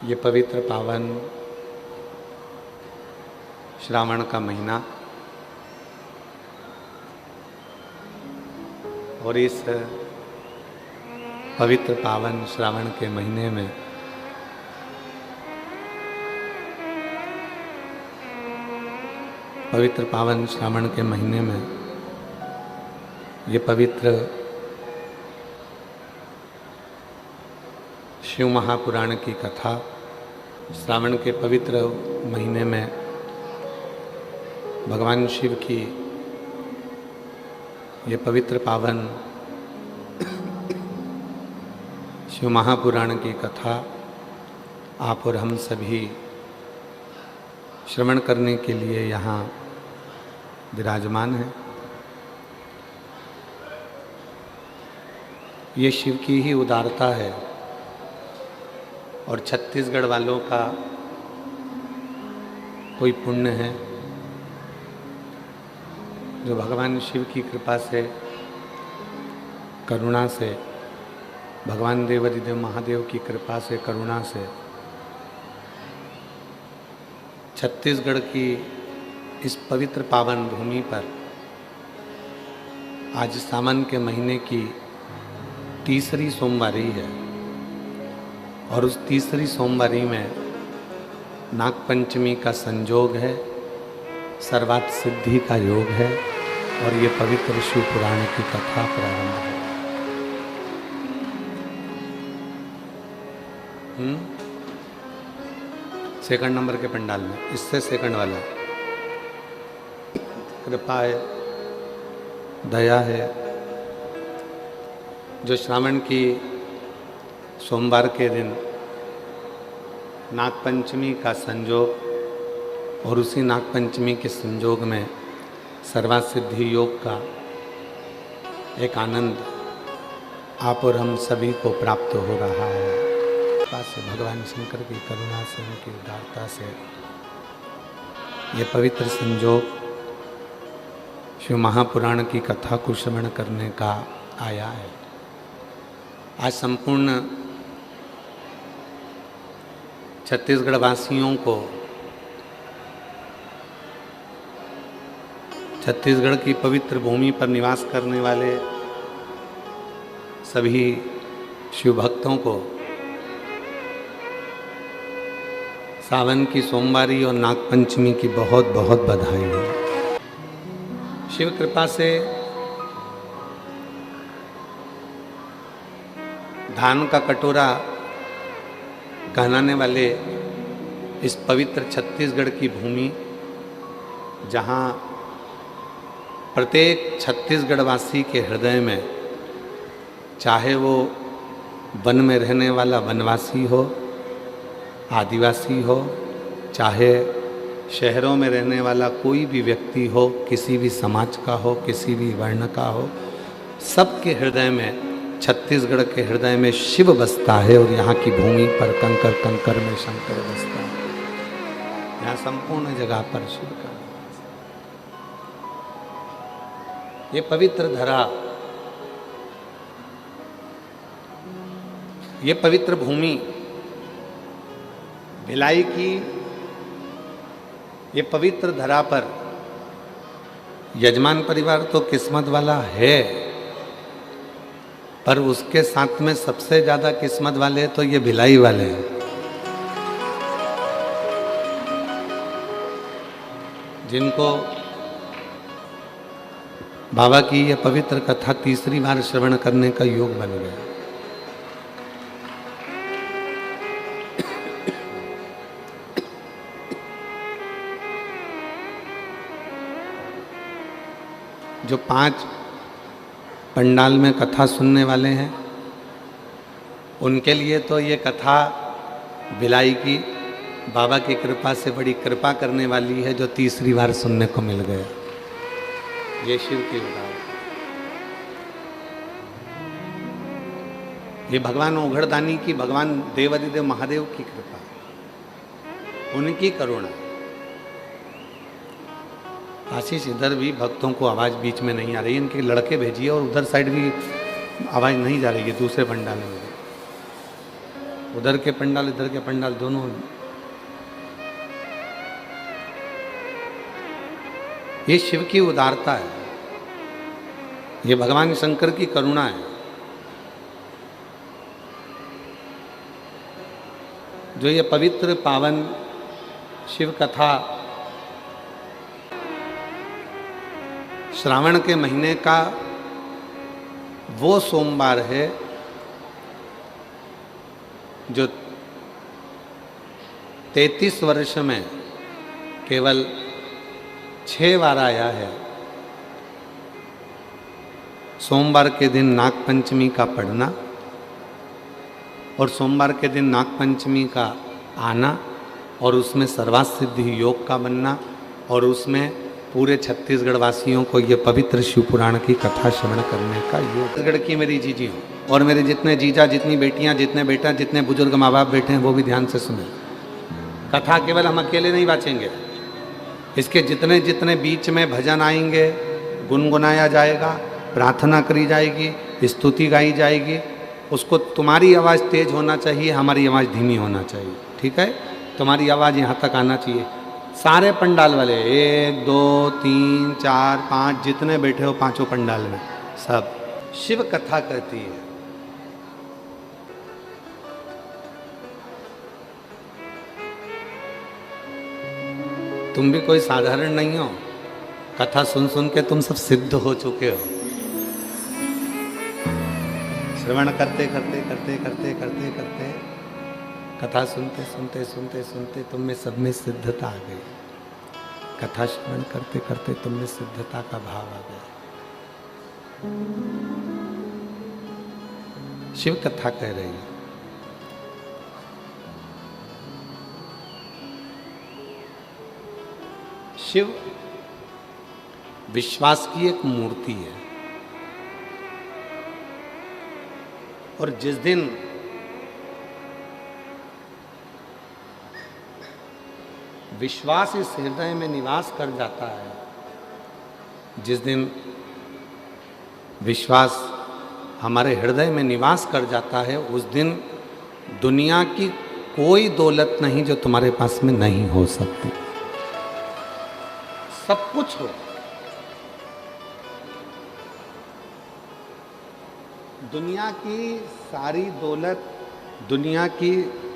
ये पवित्र पावन श्रावण का महीना और इस पवित्र पावन श्रावण के महीने में पवित्र पावन श्रावण के महीने में ये पवित्र शिव महापुराण की कथा श्रावण के पवित्र महीने में भगवान शिव की ये पवित्र पावन शिव महापुराण की कथा आप और हम सभी श्रवण करने के लिए यहाँ विराजमान हैं। ये शिव की ही उदारता है और छत्तीसगढ़ वालों का कोई पुण्य है जो भगवान शिव की कृपा से करुणा से भगवान देवाधिदेव महादेव की कृपा से करुणा से छत्तीसगढ़ की इस पवित्र पावन भूमि पर आज सावन के महीने की तीसरी सोमवारी है और उस तीसरी सोमवारी में नागपंचमी का संयोग है, सर्वार्थ सिद्धि का योग है और ये पवित्र शिव पुराण की कथा प्रारंभ है। सेकंड नंबर के पंडाल में, इससे सेकंड वाला कृपा है, दया है। जो श्रावण की सोमवार के दिन नागपंचमी का संयोग और उसी नागपंचमी के संयोग में सर्वार्थ सिद्धि योग का एक आनंद आप और हम सभी को प्राप्त हो रहा है। से भगवान शंकर की करुणा से, उनकी उदारता से ये पवित्र संयोग शिव महापुराण की कथा को श्रवण करने का आया है। आज संपूर्ण छत्तीसगढ़ वासियों को छत्तीसगढ़ की पवित्र भूमि पर निवास करने वाले सभी शिव भक्तों को सावन की सोमवारी और नागपंचमी की बहुत बहुत बधाई है। शिव कृपा से धान का कटोरा कहलाने वाले इस पवित्र छत्तीसगढ़ की भूमि, जहाँ प्रत्येक छत्तीसगढ़ वासी के हृदय में, चाहे वो वन में रहने वाला वनवासी हो, आदिवासी हो, चाहे शहरों में रहने वाला कोई भी व्यक्ति हो, किसी भी समाज का हो, किसी भी वर्ण का हो, सबके हृदय में, छत्तीसगढ़ के हृदय में शिव बसता है और यहाँ की भूमि पर कंकर कंकर में शंकर बसता है। यहाँ संपूर्ण जगह पर शिव का ये पवित्र धरा, ये पवित्र भूमि भिलाई की ये पवित्र धरा पर यजमान परिवार तो किस्मत वाला है, पर उसके साथ में सबसे ज़्यादा किस्मत वाले तो ये भिलाई वाले हैं। जिनको बाबा की ये पवित्र कथा तीसरी बार श्रवण करने का योग बन गया। जो 5 पंडाल में कथा सुनने वाले हैं उनके लिए तो ये कथा भिलाई की बाबा की कृपा से बड़ी कृपा करने वाली है, जो तीसरी बार सुनने को मिल गए। ये शिव की उदारता, ये भगवान ओघड़दानी की, भगवान देवाधिदेव महादेव की कृपा, उनकी करुणा। आशीष, इधर भी भक्तों को आवाज़ बीच में नहीं आ रही, इनके लड़के भेजिए और उधर साइड भी आवाज़ नहीं जा रही है, दूसरे पंडाल में। उधर के पंडाल इधर के पंडाल दोनों। ये शिव की उदारता है, ये भगवान शंकर की करुणा है। जो ये पवित्र पावन शिव कथा श्रावण के महीने का वो सोमवार है जो 33 वर्ष में केवल 6 बार आया है। सोमवार के दिन नाग पंचमी का पढ़ना और सोमवार के दिन नाग पंचमी का आना और उसमें सर्वासिद्धि योग का बनना और उसमें पूरे छत्तीसगढ़ वासियों को ये पवित्र शिव पुराण की कथा श्रवण करने का योग। छत्तीसगढ़ की मेरी जीजी हो और मेरे जितने जीजा, जितनी बेटियां, जितने बेटा, जितने बुजुर्ग माँ बाप बैठे हैं वो भी ध्यान से सुने। कथा केवल हम अकेले नहीं बाँचेंगे, इसके जितने जितने बीच में भजन आएंगे, गुनगुनाया जाएगा, प्रार्थना करी जाएगी, स्तुति गाई जाएगी, उसको तुम्हारी आवाज़ तेज होना चाहिए, हमारी आवाज़ धीमी होना चाहिए। ठीक है, तुम्हारी आवाज़ यहाँ तक आना चाहिए। सारे पंडाल वाले 1 2 3 4 5 जितने बैठे हो पांचों पंडाल में सब शिव कथा कहती है। तुम भी कोई साधारण नहीं हो, कथा सुन सुन के तुम सब सिद्ध हो चुके हो। श्रवण करते करते करते करते करते करते कथा सुनते सुनते सुनते सुनते तुम में सब में सिद्धता आ गई। कथा श्रवण करते करते तुम में सिद्धता का भाव आ गया। शिव कथा कह रही है। शिव विश्वास की एक मूर्ति है और जिस दिन विश्वास इस हृदय में निवास कर जाता है, जिस दिन विश्वास हमारे हृदय में निवास कर जाता है, उस दिन दुनिया की कोई दौलत नहीं जो तुम्हारे पास में नहीं हो सकती। सब कुछ हो, दुनिया की सारी दौलत, दुनिया की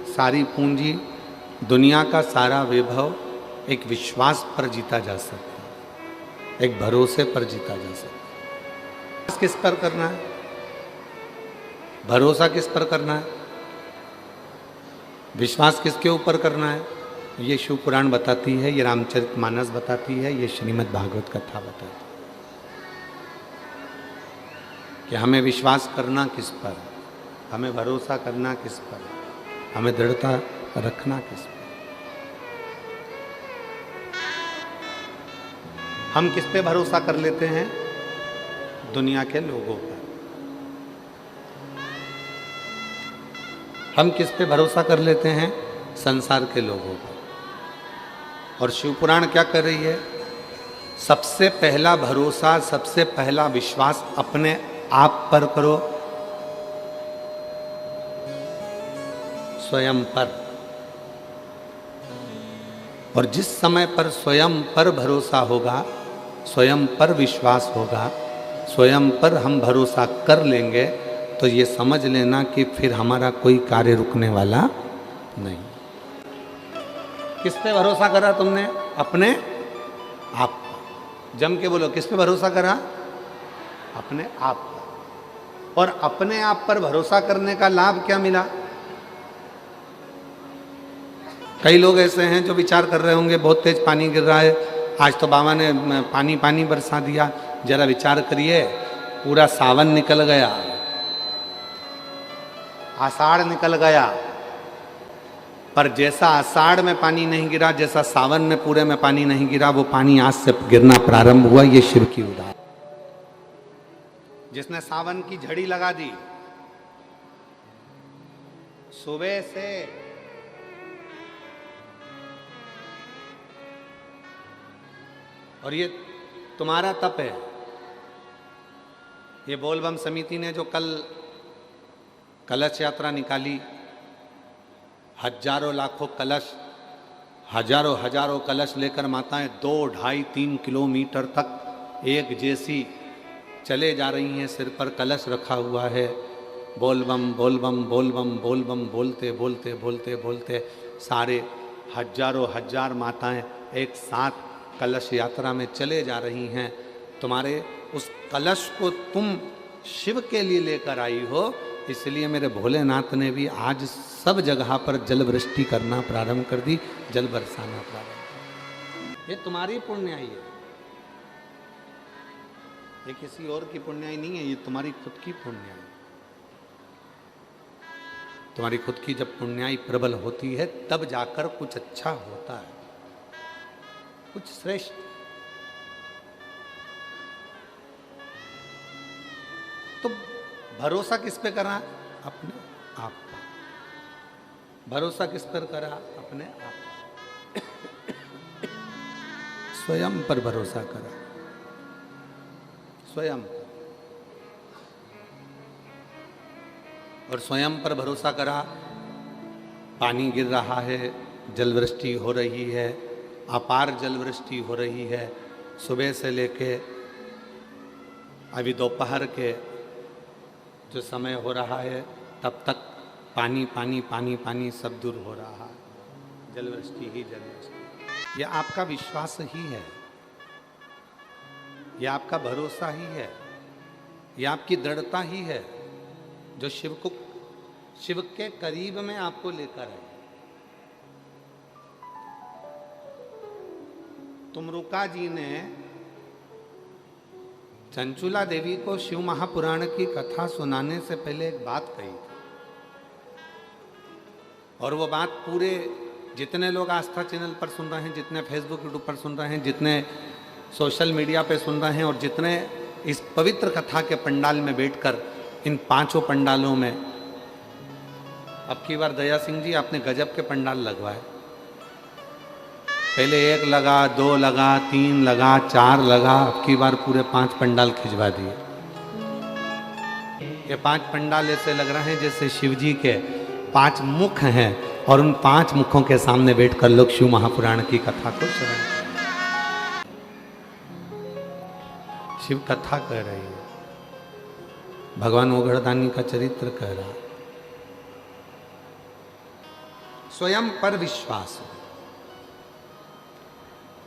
सारी पूंजी, दुनिया का सारा वैभव एक विश्वास पर जीता जा सकता है, एक भरोसे पर जीता जा सकता है। विश्वास किस पर करना है, भरोसा किस पर करना है, विश्वास किसके ऊपर करना है, ये शिव पुराण बताती है, ये रामचरितमानस बताती है, ये श्रीमद् भागवत कथा बताती है कि हमें विश्वास करना किस पर, हमें भरोसा करना किस पर, हमें दृढ़ता रखना किस पर। हम किस पे भरोसा कर लेते हैं, दुनिया के लोगों पर। हम किस पे भरोसा कर लेते हैं, संसार के लोगों पर। और शिवपुराण क्या कर रही है, सबसे पहला भरोसा, सबसे पहला विश्वास अपने आप पर करो, स्वयं पर। और जिस समय पर स्वयं पर भरोसा होगा, स्वयं पर विश्वास होगा, स्वयं पर हम भरोसा कर लेंगे, तो ये समझ लेना कि फिर हमारा कोई कार्य रुकने वाला नहीं। किस पे भरोसा करा तुमने, अपने आप पर। जम के बोलो, किस पे भरोसा करा, अपने आप पर। और अपने आप पर भरोसा करने का लाभ क्या मिला। कई लोग ऐसे हैं जो विचार कर रहे होंगे बहुत तेज पानी गिर रहा है, आज तो बाबा ने पानी पानी बरसा दिया। जरा विचार करिए, पूरा सावन निकल गया, आषाढ़ निकल गया, पर जैसा आषाढ़ में पानी नहीं गिरा, जैसा सावन में पूरे में पानी नहीं गिरा, वो पानी आज से गिरना प्रारंभ हुआ। ये शिव की उदाहरण। जिसने सावन की झड़ी लगा दी, सुबह से और ये तुम्हारा तप है। ये बोलबम समिति ने जो कल कलश यात्रा निकाली, हजारों लाखों कलश, हजारों हजारों कलश लेकर माताएं 2, 2.5, 3 किलोमीटर तक एक जैसी चले जा रही हैं। सिर पर कलश रखा हुआ है। बोल बम बोल बम बोल बम बोल बम बोलते बोलते बोलते बोलते सारे हजारों हजार माताएं एक साथ कलश यात्रा में चले जा रही हैं। तुम्हारे उस कलश को तुम शिव के लिए लेकर आई हो, इसलिए मेरे भोलेनाथ ने भी आज सब जगह पर जल वृष्टि करना प्रारंभ कर दी, जल बरसाना प्रारंभ कर दी। ये तुम्हारी पुण्याई है, ये किसी और की पुण्याई नहीं है, ये तुम्हारी खुद की पुण्याई। तुम्हारी खुद की जब पुण्याई प्रबल होती है तब जाकर कुछ अच्छा होता है, कुछ श्रेष्ठ। तो भरोसा किस पे करा? अपने आप पर। भरोसा किस पर करा? अपने आप। स्वयं पर भरोसा करा, स्वयं। और स्वयं पर भरोसा करा। पानी गिर रहा है, जल वृष्टि हो रही है, अपार जल वृष्टि हो रही है। सुबह से लेके अभी दोपहर के जो समय हो रहा है तब तक पानी पानी पानी पानी सब दूर हो रहा है। जल वृष्टि ही जल वृष्टि। यह आपका विश्वास ही है, यह आपका भरोसा ही है, यह आपकी दृढ़ता ही है जो शिव के करीब में आपको लेकर आए। तुमरुका जी ने चंचुला देवी को शिव महापुराण की कथा सुनाने से पहले एक बात कही थी, और वो बात पूरे जितने लोग आस्था चैनल पर सुन रहे हैं, जितने फेसबुक यूट्यूब पर सुन रहे हैं, जितने सोशल मीडिया पे सुन रहे हैं, और जितने इस पवित्र कथा के पंडाल में बैठकर इन 5 पंडालों में, अब की बार दया सिंह जी आपने गजब के पंडाल लगवाए। पहले 1 लगा, 2 लगा, 3 लगा, 4 लगा, अब की बार पूरे 5 पंडाल खिंचवा दिए। ये 5 पंडाल ऐसे लग रहे हैं जैसे शिव जी के 5 मुख हैं, और उन 5 मुखों के सामने बैठकर लोग शिव महापुराण की कथा को श्रवण कर रहे हैं। शिव कथा कह रही है, भगवान ओघड़दानी का चरित्र कह रहा है। स्वयं पर विश्वास हो,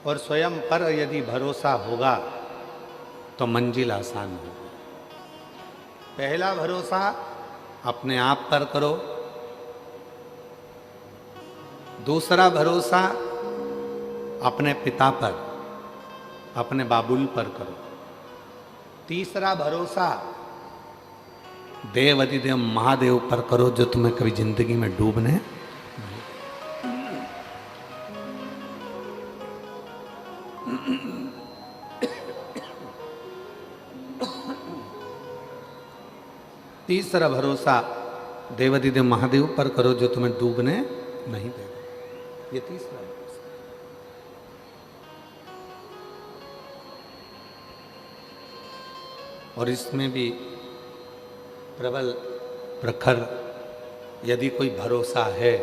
और स्वयं पर यदि भरोसा होगा तो मंजिल आसान होगी। पहला भरोसा अपने आप पर करो, दूसरा भरोसा अपने पिता पर, अपने बाबुल पर करो, तीसरा भरोसा देव अधिदेव महादेव पर करो जो तुम्हें कभी जिंदगी में डूबने। तीसरा भरोसा देवाधिदेव महादेव पर करो जो तुम्हें डूबने नहीं देगा। ये तीसरा भरोसा। और इसमें भी प्रबल प्रखर यदि कोई भरोसा है,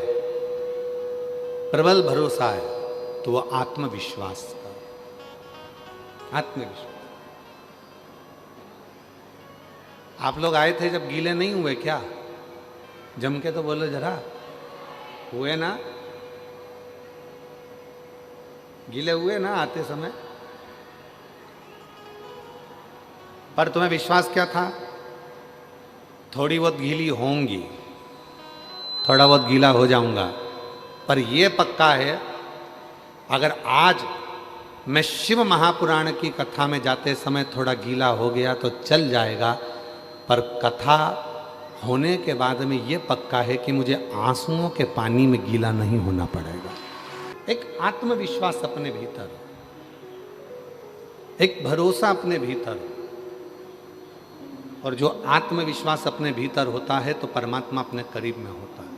प्रबल भरोसा है, तो वह आत्मविश्वास का, आत्मविश्वास। आप लोग आए थे जब, गीले नहीं हुए क्या? जम के तो बोलो जरा, हुए ना? गीले हुए ना आते समय? पर तुम्हें विश्वास क्या था? थोड़ी बहुत गीली होंगी, थोड़ा बहुत गीला हो जाऊंगा, पर यह पक्का है अगर आज मैं शिव महापुराण की कथा में जाते समय थोड़ा गीला हो गया तो चल जाएगा, पर कथा होने के बाद में ये पक्का है कि मुझे आंसुओं के पानी में गीला नहीं होना पड़ेगा। एक आत्मविश्वास अपने भीतर, एक भरोसा अपने भीतर, और जो आत्मविश्वास अपने भीतर होता है तो परमात्मा अपने करीब में होता है।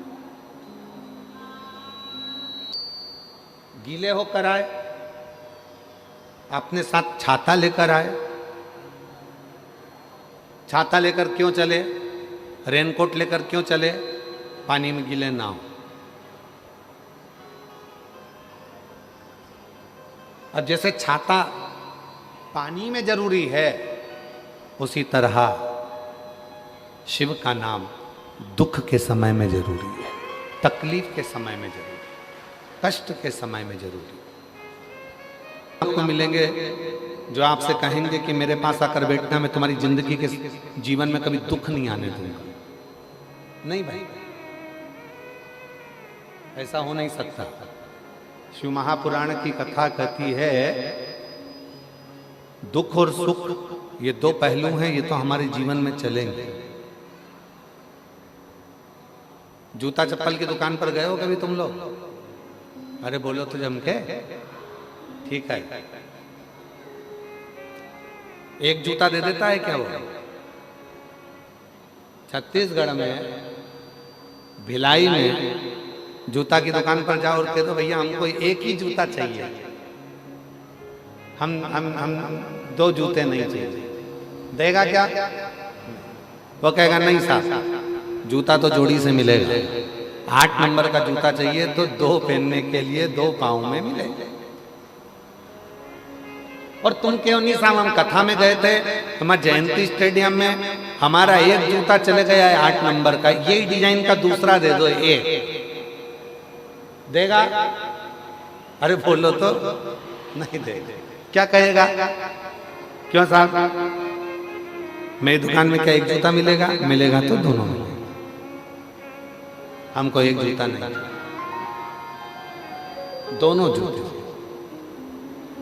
गीले होकर आए, अपने साथ छाता लेकर आए। छाता लेकर क्यों चले? रेनकोट लेकर क्यों चले? पानी में गीले ना हो। अब जैसे छाता पानी में जरूरी है, उसी तरह शिव का नाम दुख के समय में जरूरी है, तकलीफ के समय में जरूरी है, कष्ट के समय में जरूरी है। आपको मिलेंगे जो आपसे कहेंगे कि मेरे पास आकर बैठना, मैं तुम्हारी जिंदगी के जीवन में कभी दुख नहीं आने दूंगा। नहीं भाई, ऐसा हो नहीं सकता। शिव महापुराण की कथा कहती है दुख और सुख ये दो पहलू हैं, ये तो हमारे जीवन में चलेंगे। जूता चप्पल की दुकान पर गए हो कभी तुम लोग? अरे बोलो तो जम के, ठीक है। एक जूता दे देता है क्या वो? छत्तीसगढ़ में भिलाई में जूता की दुकान पर जाओ और कह दो भैया हमको एक ही जूता चाहिए, हम दो जूते नहीं चाहिए, देगा क्या? वो कहेगा नहीं साहब, जूता तो जोड़ी से मिलेगा। 8 नंबर का जूता चाहिए तो 2 पहनने के लिए 2 पाँव में मिलेगा। और तुम क्यों नहीं साहब, हम कथा में गए थे, हमारे जयंती स्टेडियम में हमारा एक जूता चले गया है 8 नंबर का, यही डिजाइन का दूसरा दे दो, एक देगा? अरे बोलो तो नहीं देगा। क्या कहेगा? क्यों साहब, मेरी दुकान में क्या एक जूता मिलेगा? मिलेगा तो दोनों मिलेगा, हमको एक जूता नहीं, दोनों जूते।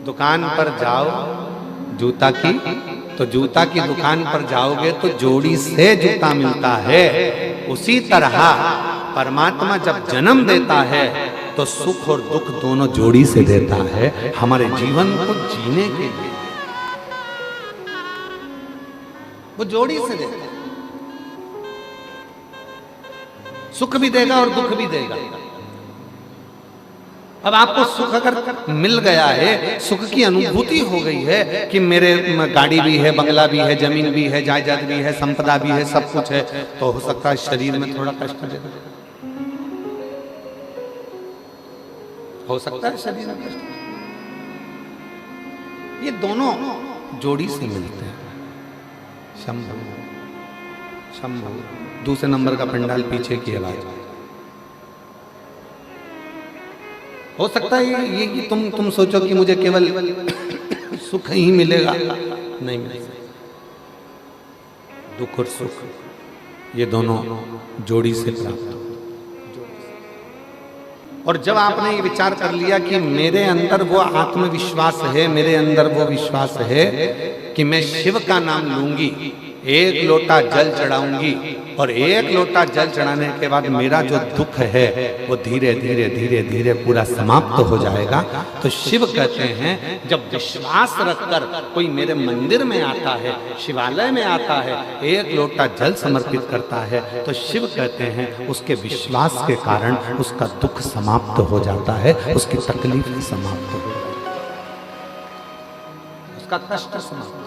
दुकान पर जाओ जूता की, तो जूता की दुकान पर जाओगे तो जोड़ी से जूता मिलता है। उसी तरह परमात्मा जब जन्म देता है तो सुख और दुख दोनों जोड़ी से देता है, हमारे जीवन को जीने के लिए वो जोड़ी से देता है। सुख भी देगा और दुख भी देगा। अब आपको सुख अगर मिल गया है, सुख की अनुभूति हो गई है कि मेरे गाड़ी भी है, बंगला भी है, जमीन भी है, जायदाद भी है, संपदा भी है, सब कुछ है, तो हो सकता है शरीर में थोड़ा कष्ट देगा, हो सकता है शरीर में कष्ट। ये दोनों जोड़ी से मिलते हैं। शंभु शंभु, दूसरे नंबर का पंडाल पीछे की आवाज। हो सकता है ये तुम सोचो कि मुझे केवल सुख ही मिलेगा, नहीं मिलेगा। दुख और सुख ये दोनों जोड़ी से प्राप्त हो। और जब आपने ये विचार कर लिया कि मेरे अंदर वो आत्मविश्वास है, मेरे अंदर वो विश्वास है कि मैं शिव का नाम लूंगी, एक लोटा जल चढ़ाऊंगी, और एक लोटा जल चढ़ाने के बाद मेरा जो दुख है वो धीरे धीरे धीरे धीरे पूरा समाप्त हो जाएगा। तो शिव कहते हैं जब विश्वास रखकर कोई मेरे मंदिर में आता है, शिवालय में आता है, एक लोटा जल समर्पित करता है, तो शिव कहते हैं उसके विश्वास के कारण उसका दुख समाप्त हो जाता है, उसकी तकलीफ समाप्त हो जाती है, उसका कष्ट समाप्त हो।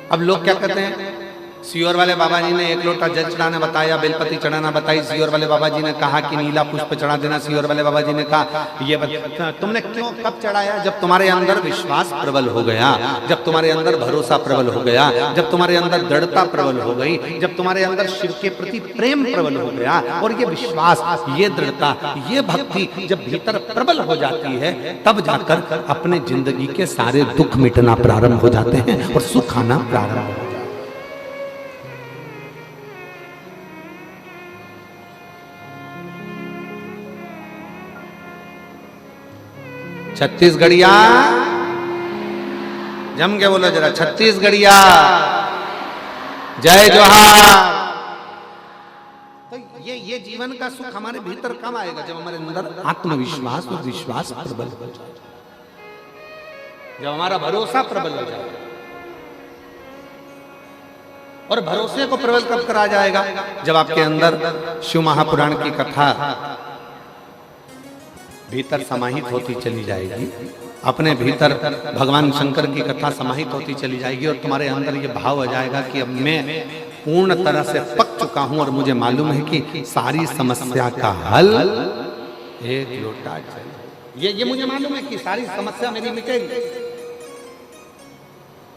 अब लोग क्या कहते हैं, सियोर वाले बाबा जी ने एक लोटा जल चढ़ाना बताया, बेलपति चढ़ाना बताई, सियोर वाले बाबा जी ने कहा कि नीला पुष्प चढ़ा देना, सियोर वाले बाबा जी ने कहा ये तुमने क्यों कब चढ़ाया? जब तुम्हारे अंदर विश्वास प्रबल हो गया, जब तुम्हारे अंदर भरोसा प्रबल हो गया, जब तुम्हारे अंदर दृढ़ता प्रबल हो गई, जब तुम्हारे अंदर शिव के प्रति प्रेम प्रबल हो गया, और ये विश्वास, ये दृढ़ता, ये भक्ति जब भीतर प्रबल हो जाती है, तब जाकर अपने जिंदगी के सारे दुख मिटना प्रारंभ हो जाते हैं और सुख आना प्रारंभ हो जाता है। छत्तीसगढ़िया, जम के बोलो जरा, छत्तीसगढ़िया जय जोहार। तो ये जीवन का सुख हमारे भीतर कब आएगा? जब हमारे अंदर आत्मविश्वास और विश्वास प्रबल हो जाए, जब हमारा भरोसा प्रबल हो जाए। और भरोसे को प्रबल कब करा जाएगा? जब आपके अंदर शिव महापुराण की कथा भीतर समाहित होती चली जाएगी, अपने भीतर भगवान शंकर की कथा समाहित होती चली जाएगी, और तुम्हारे अंदर ये भाव आ जाएगा कि अब मैं पूर्ण तरह से पक चुका हूं और मुझे मालूम है कि सारी समस्या का हल एक लोटा जल। ये मुझे मालूम है कि सारी समस्या मेरी मिटेगी।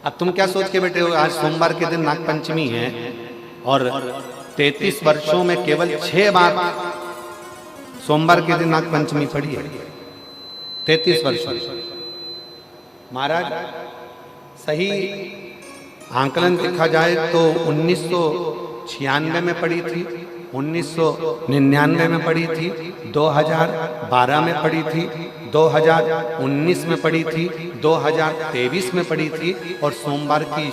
अब तुम क्या सोच के बैठे हो, आज सोमवार के दिन नागपंचमी है और 33 वर्षों में केवल 6 बार सोमवार के दिन नागपंचमी पड़ी है। 33 वर्ष महाराज, सही आंकलन देखा जाए तो 1996 में पड़ी थी, 1999 में पड़ी थी, 2012 में पड़ी थी, 2019 में पड़ी थी, 2023 में पड़ी थी और सोमवार की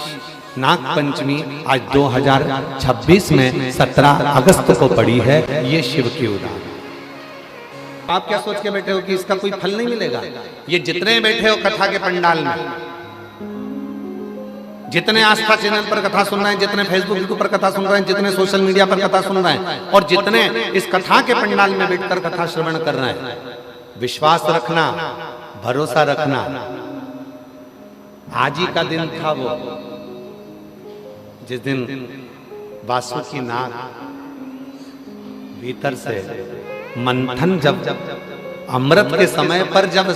नागपंचमी आज 2026 में 17 अगस्त को पड़ी है। ये शिव की उदाहरण। आप क्या सोच के बैठे हो कि इसका कोई फल नहीं मिलेगा? ये जितने बैठे हो कथा के पंडाल में, जितने आस्था चैनल पर कथा सुन रहे हैं, जितने फेसबुक यूट्यूब पर कथा सुन रहे हैं, जितने सोशल मीडिया पर कथा सुन रहे हैं और जितने इस कथा के पंडाल में बैठकर कथा श्रवण कर रहे हैं, विश्वास रखना, भरोसा रखना। आज ही का दिन था वो जिस दिन वासुकी नाग भीतर से मंथन, जब अमृत के समय पर जब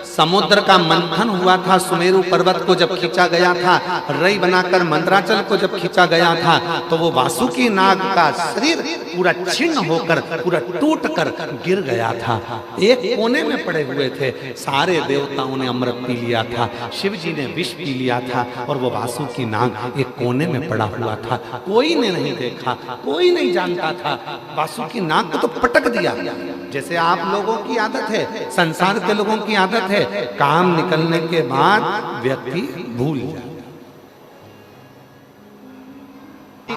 समुद्र का मंथन हुआ था, सुमेरु पर्वत को जब खींचा गया था, रई बनाकर मंदराचल को जब खींचा गया था, तो वो वासुकी नाग का शरीर पूरा छिन्न होकर, पूरा टूटकर गिर गया था। एक कोने में पड़े हुए थे। सारे देवताओं ने अमृत पी लिया था, शिव जी ने विष पी लिया था और वो वासुकी नाग एक कोने में पड़ा हुआ था। कोई ने नहीं देखा, कोई नहीं जानता था। वासुकी नाग को तो पटक दिया। जैसे आप लोगों की आदत है, संसार के लोगों की आदत है, काम निकलने के बाद व्यक्ति भूल जाता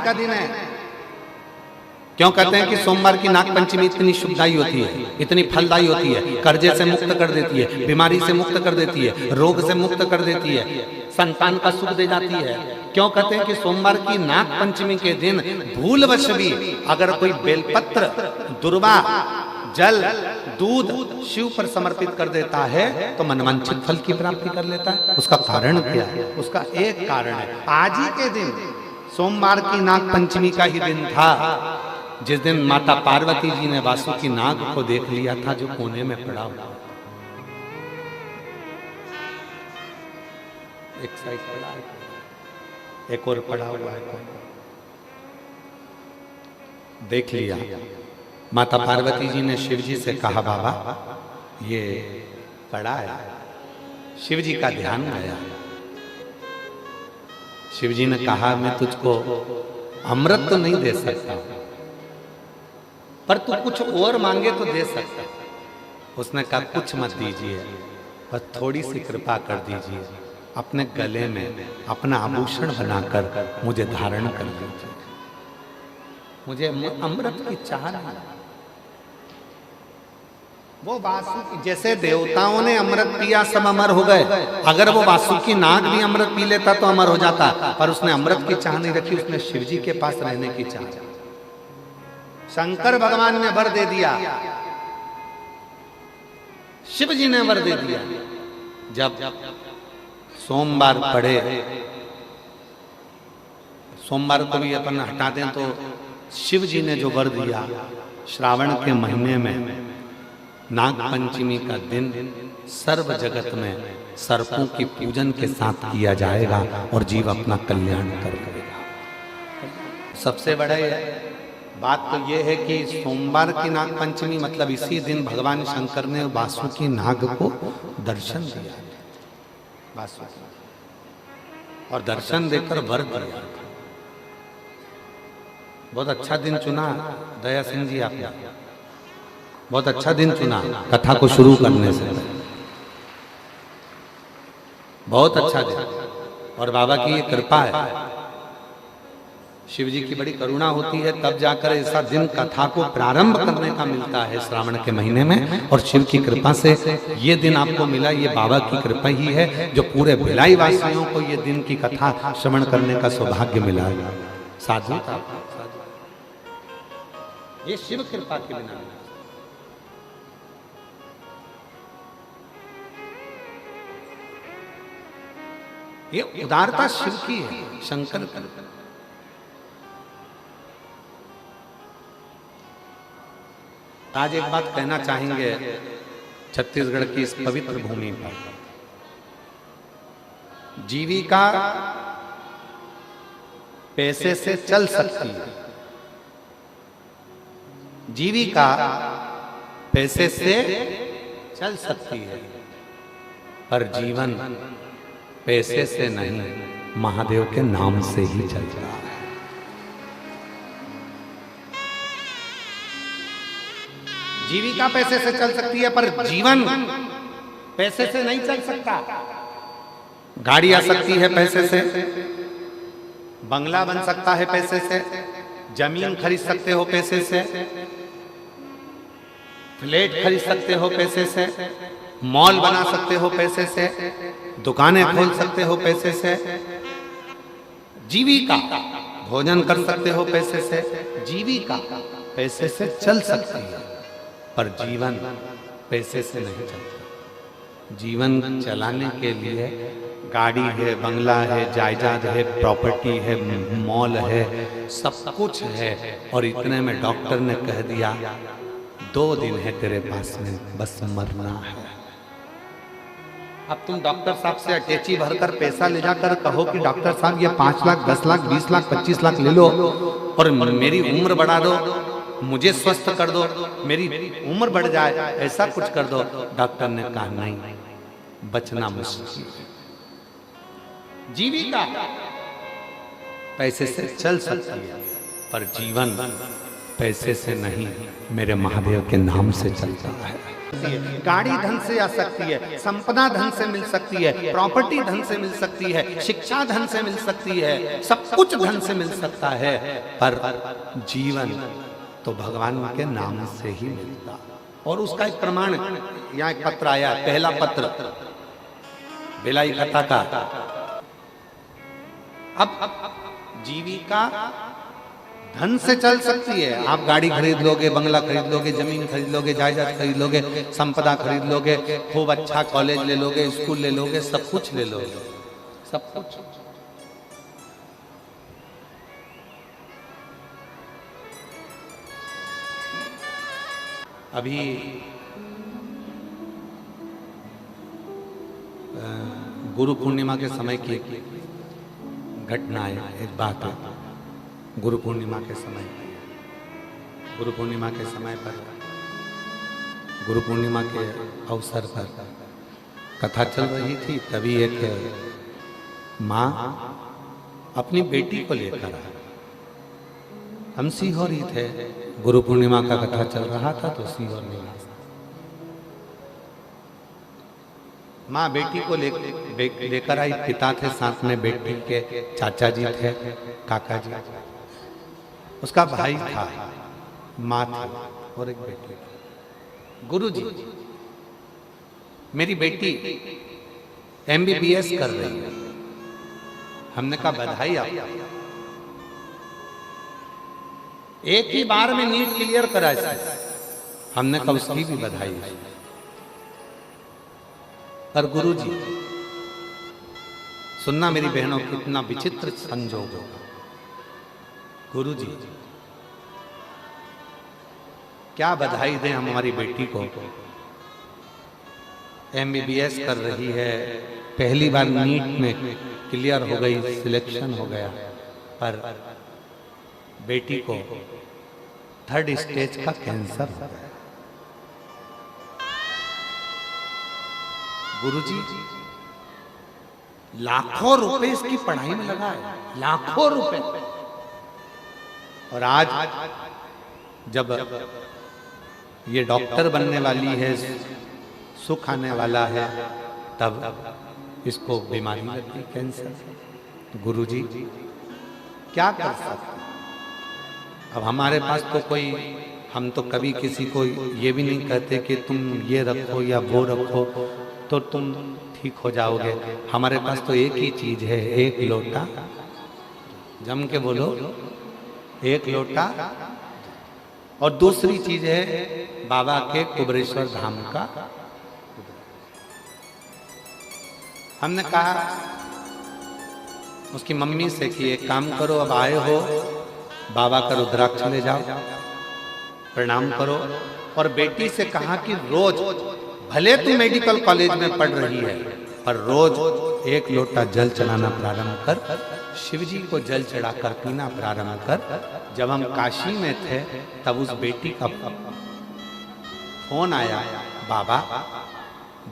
का दिन है। क्यों कहते हैं कि सोमवार की नागपंचमी इतनी शुभदायी होती है, इतनी फलदायी होती है? कर्जे से मुक्त कर देती है, बीमारी से मुक्त कर देती है, रोग से मुक्त कर देती है, संतान का सुख दे जाती है। क्यों कहते हैं कि सोमवार की नागपंचमी के दिन भूलवश भी अगर कोई बेलपत्र, दुर्वा, जल, दूध शिव पर समर्पित कर देता है तो मनवांछित फल की प्राप्ति कर लेता है। उसका कारण क्या है? उसका एक कारण है, आज ही के दिन सोमवार की नागपंचमी का ही दिन था जिस दिन माता पार्वती जी ने वासुकी नाग को देख लिया था जो कोने में पड़ा हुआ। एक साइड पड़ा है, एक और पड़ा हुआ है, देख लिया। माता पार्वती जी ने शिव जी से कहा, बाबा ये पड़ा है। शिव जी का ध्यान आया। शिव जी ने कहा, मैं तुझको अमृत तो नहीं दे सकता, पर तू कुछ और मांगे तो दे सकता। उसने कहा, कुछ मत दीजिए, बस थोड़ी सी कृपा कर दीजिए, अपने गले में अपना आभूषण बनाकर मुझे धारण कर दीजिए। मुझे अमृत की चाह नहीं। वो वासुकी, जैसे देवताओं ने अमृत पिया सब अमर हो गए, अगर वो वासुकी नाग भी अमृत पी लेता तो अमर हो जाता, पर उसने अमृत की चाह नहीं रखी, उसने शिव जी के पास रहने की चाह। शंकर भगवान ने वर दे दिया, शिव जी ने वर दे दिया। जब सोमवार पड़े, सोमवार को भी अपन हटा दें तो शिव जी ने जो वर दिया, श्रावण के महीने में नागपंचमी का दिन सर्व जगत में सर्पों की पूजन के साथ किया जाएगा और जीव अपना कल्याण करेगा। सबसे बड़ा बात तो यह है कि सोमवार की नागपंचमी मतलब इसी दिन भगवान शंकर ने वासुकी नाग को दर्शन दिया, वासुकी, और दर्शन देकर वर दिया। बहुत अच्छा दिन चुना दया सिंह जी आपने, बहुत अच्छा दिन चुना कथा को शुरू करने से, बहुत अच्छा दिन। और बाबा की ये कृपा है, शिव जी की बड़ी करुणा होती है, तब जाकर ऐसा दिन कथा को प्रारंभ करने का मिलता है श्रावण के महीने में। और शिव की कृपा से ये दिन आपको मिला, ये बाबा की कृपा ही है जो पूरे भिलाई वासियों को ये दिन की कथा श्रवण करने का सौभाग्य मिला। साधु ये शिव कृपा के बिना। ये उदारता शिव की है, शंकर की। आज एक बात कहना चाहेंगे छत्तीसगढ़ की इस पवित्र भूमि पर, जीविका पैसे से चल सकती है, जीविका पैसे से चल सकती है, पर जीवन पैसे से नहीं, महादेव के नाम से ही चलता है। जीविका पैसे से चल सकती है, पर जीवन पैसे से नहीं चल सकता। गाड़ी आ सकती है पैसे से, बंगला बन सकता है पैसे से, जमीन खरीद सकते हो पैसे से, फ्लैट खरीद सकते हो पैसे से, मॉल बना सकते हो पैसे से, दुकानें खोल सकते हो पैसे से, जीविका भोजन कर सकते हो पैसे से, जीविका पैसे से चल सकती है, पर जीवन पैसे से नहीं चलता। जीवन चलाने के लिए गाड़ी है, बंगला है, जायदाद है, प्रॉपर्टी है, मॉल है, सब कुछ है, और इतने में डॉक्टर ने कह दिया 2 दिन है तेरे पास में, बस मरना है। अब तुम डॉक्टर साहब से अटैची भरकर पैसा ले जाकर कहो कि डॉक्टर साहब ये 5 लाख, 10 लाख, 20 लाख, 25 लाख ले लो और मेरी उम्र बढ़ा दो, मुझे स्वस्थ कर दो, मेरी उम्र बढ़ जाए, ऐसा कुछ कर दो। डॉक्टर ने कहा नहीं, बचना मुश्किल। जीविका पैसे से चल सकती है, पर जीवन पैसे से नहीं, मेरे महादेव के नाम से चलता है। गाड़ी धन से आ सकती है, संपदा धन से मिल सकती है, प्रॉपर्टी धन से मिल सकती है, शिक्षा धन से मिल सकती है, सब कुछ धन से मिल सकता है, पर जीवन तो भगवान के नाम से ही मिलता। और उसका एक प्रमाण, यहाँ एक पत्र आया, पहला पत्र बेलाई खता का। अब जीविका धन से चल सकती है, आप गाड़ी खरीद लोगे, बंगला खरीद लोगे, जमीन खरीद लोगे, जायदाद खरीद लोगे, संपदा खरीद लोगे, खूब अच्छा कॉलेज ले लोगे, स्कूल ले लोगे, सब कुछ ले लोगे, सब कुछ। अभी गुरु पूर्णिमा के समय की घटना है, एक बात है। गुरु पूर्णिमा के समय, गुरु पूर्णिमा के समय पर, गुरु पूर्णिमा के अवसर पर कथा चल रही थी, तभी एक माँ अपनी बेटी को लेकर आई। हम सीहोर ही थे, गुरु पूर्णिमा का कथा चल रहा था, तो सीहोर निवास। माँ बेटी को लेकर आई, पिता थे साथ में, बेटी के चाचा जी थे, काका जी, उसका भाई था, माँ थी और एक बेटी। गुरु जी, मेरी बेटी MBBS कर रही है। हमने कहा बधाई आपको, एक ही बार में नीट क्लियर करा है। हमने कहा उसकी भी बधाई है। पर गुरु जी सुनना मेरी बहनों, कितना विचित्र संजोग होगा। गुरु जी क्या बधाई दें हमारी बेटी को, MBBS कर रही है, पहली बार नीट में क्लियर हो गई, सिलेक्शन हो गया, पर बेटी को 3rd स्टेज का कैंसर हो गया। गुरुजी लाखों रुपए इसकी पढ़ाई में लगा है, लाखों रुपए। और आज जब ये डॉक्टर बनने वाली है, सुख आने वाला है, तब इसको बीमारी लगती, कैंसर। गुरुजी क्या कर सकते। अब हमारे पास तो कोई, हम तो कभी किसी को ये भी नहीं कहते कि तुम ये रखो या वो रखो तो तुम ठीक हो जाओगे। हमारे पास तो एक ही चीज है, एक लोटा, जम के बोलो, एक लोटा, और दूसरी चीज है बाबा के कुबरेश्वर धाम का। हमने कहा उसकी मम्मी से कि एक काम करो, अब आए हो, बाबा का रुद्राक्ष ले जाओ, प्रणाम करो। और बेटी से कहा कि रोज, भले तू मेडिकल कॉलेज में पढ़ रही है, पर रोज एक लोटा जल चढ़ाना प्रारंभ कर, शिव जी को जल चढ़ाकर पीना प्रारंभ कर। जब हम काशी में थे तब उस बेटी का फोन आया, बाबा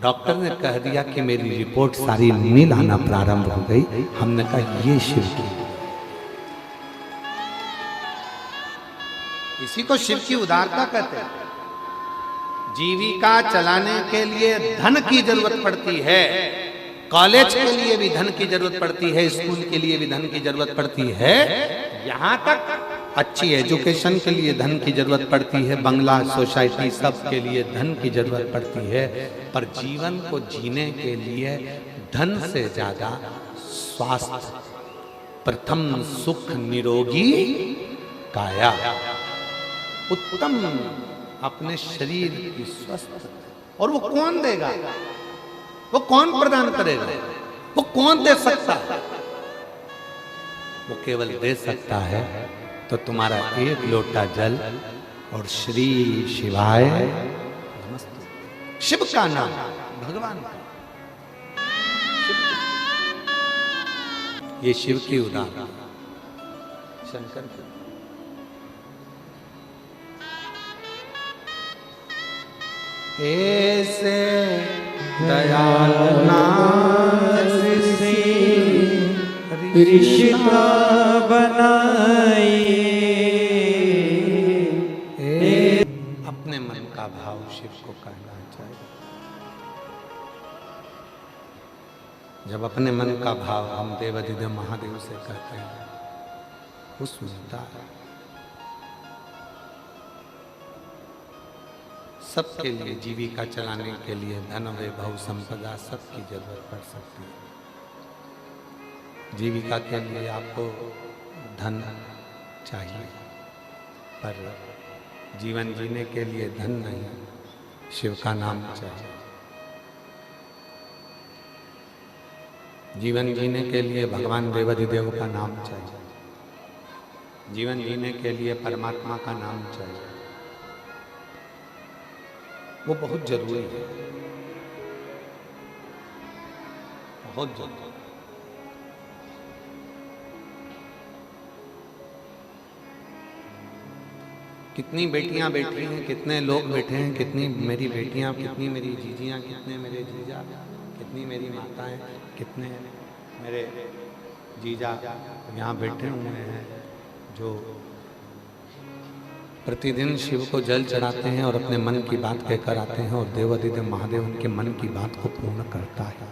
डॉक्टर ने कह दिया कि मेरी रिपोर्ट सारी नील आना प्रारंभ हो गई। हमने कहा ये शिव की, इसी को शिव की उदारता कहते हैं। जीविका चलाने के लिए धन की जरूरत पड़ती है, कॉलेज के लिए भी धन की जरूरत पड़ती है, स्कूल के लिए भी धन की जरूरत पड़ती है, यहाँ तक अच्छी एजुकेशन के लिए धन की जरूरत पड़ती है, बंगला सोसाइटी सब के लिए धन की जरूरत पड़ती है। पर जीवन को जीने के लिए धन से ज्यादा स्वास्थ्य प्रथम, सुख निरोगी काया, उत्तम अपने शरीर की स्वस्थ। और वो कौन देगा, वो कौन प्रदान करेगा, वो कौन दे सकता है? वो केवल दे सकता है तो तुम्हारा एक लोटा जल और श्री शिवाय नमस्ते, शिव का नाम, भगवान का, ये शिव की उदाहरण, शंकर की। ऐसे दयालु नाथ रिश्ता बनाइए, अपने मन का भाव शिव को कहना चाहिए। जब अपने मन का भाव हम देवाधिदेव महादेव से कहते हैं, वो सुनता है। सबके लिए जीविका चलाने के लिए धन वैभव संपदा सबकी जरूरत पड़ सकती है। जीविका के लिए आपको धन चाहिए, पर जीवन जीने के लिए धन नहीं, शिव का नाम चाहिए। जीवन जीने के लिए भगवान देवाधिदेव का नाम चाहिए, जीवन जीने के लिए परमात्मा का नाम चाहिए। वो बहुत जरूरी है, बहुत जरूरी। कितनी बेटियां बैठी हैं, कितने लोग बैठे हैं, कितनी मेरी बेटियां, कितनी मेरी जीजियां, कितने मेरे जीजा, कितनी मेरी माताएं, कितने मेरे जीजा यहाँ बैठे हुए हैं जो प्रतिदिन शिव को जल चढ़ाते हैं और अपने मन की बात कहकर आते हैं, और देवाधिदेव महादेव उनके मन की बात को पूर्ण करता है।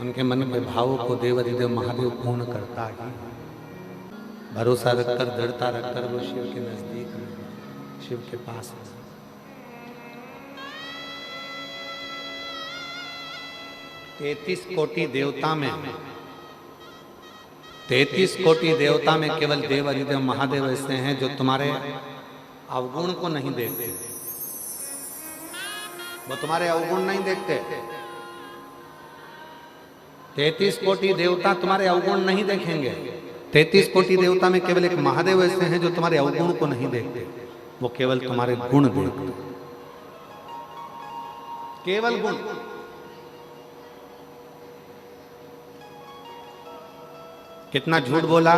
उनके मन के भावों को देवाधिदेव महादेव पूर्ण करता है। भरोसा रखकर, दृढ़ता रखकर वो शिव के नजदीक में, शिव के पास है। तैतीस कोटि देवता में, 33 कोटि देवता में केवल देवाधिदेव महादेव ऐसे हैं जो तुम्हारे अवगुण को नहीं देखते, वो तुम्हारे अवगुण नहीं देखते। 33 कोटि देवता तुम्हारे अवगुण नहीं देखेंगे। 33 कोटि देवता में केवल एक महादेव ऐसे हैं जो तुम्हारे अवगुण को नहीं देखते, वो केवल तुम्हारे गुण देखते, केवल गुण। कितना झूठ बोला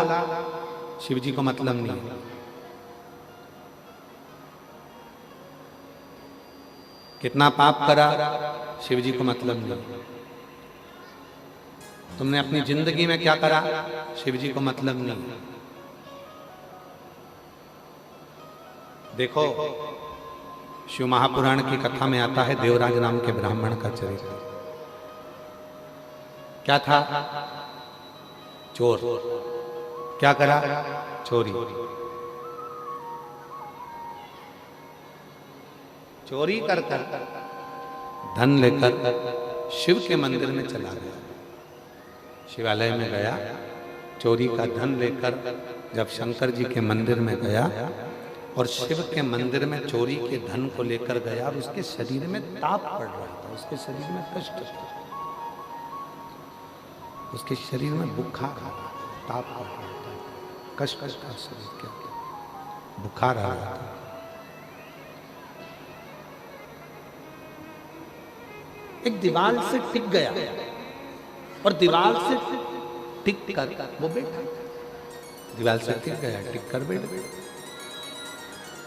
शिव जी को मतलब नहीं है, कितना पाप करा शिव जी को मतलब नहीं, तुमने अपनी जिंदगी में क्या करा शिव जी को मतलब नहीं। देखो, शिव महापुराण की कथा में आता है देवराज नाम के ब्राह्मण का चरित्र। क्या था? चोर। क्या करा? चोरी। चोरी कर धन लेकर शिव के मंदिर में चला गया, शिवालय में गया, चोरी का धन लेकर जब शंकर जी के मंदिर में गया और शिव के मंदिर में चोरी के धन को लेकर गया, और उसके शरीर में ताप पड़ रहा था, उसके शरीर में कष्ट था, उसके शरीर में बुखार आ रहा था, ताप पड़ रहा था। कष्ट था शरीर के अंदर, बुखार आ रहा था। एक दीवार से टिक गया और दीवार से टिक कर वो बैठा, दीवार से टिक गया, टिक कर बैठ गया।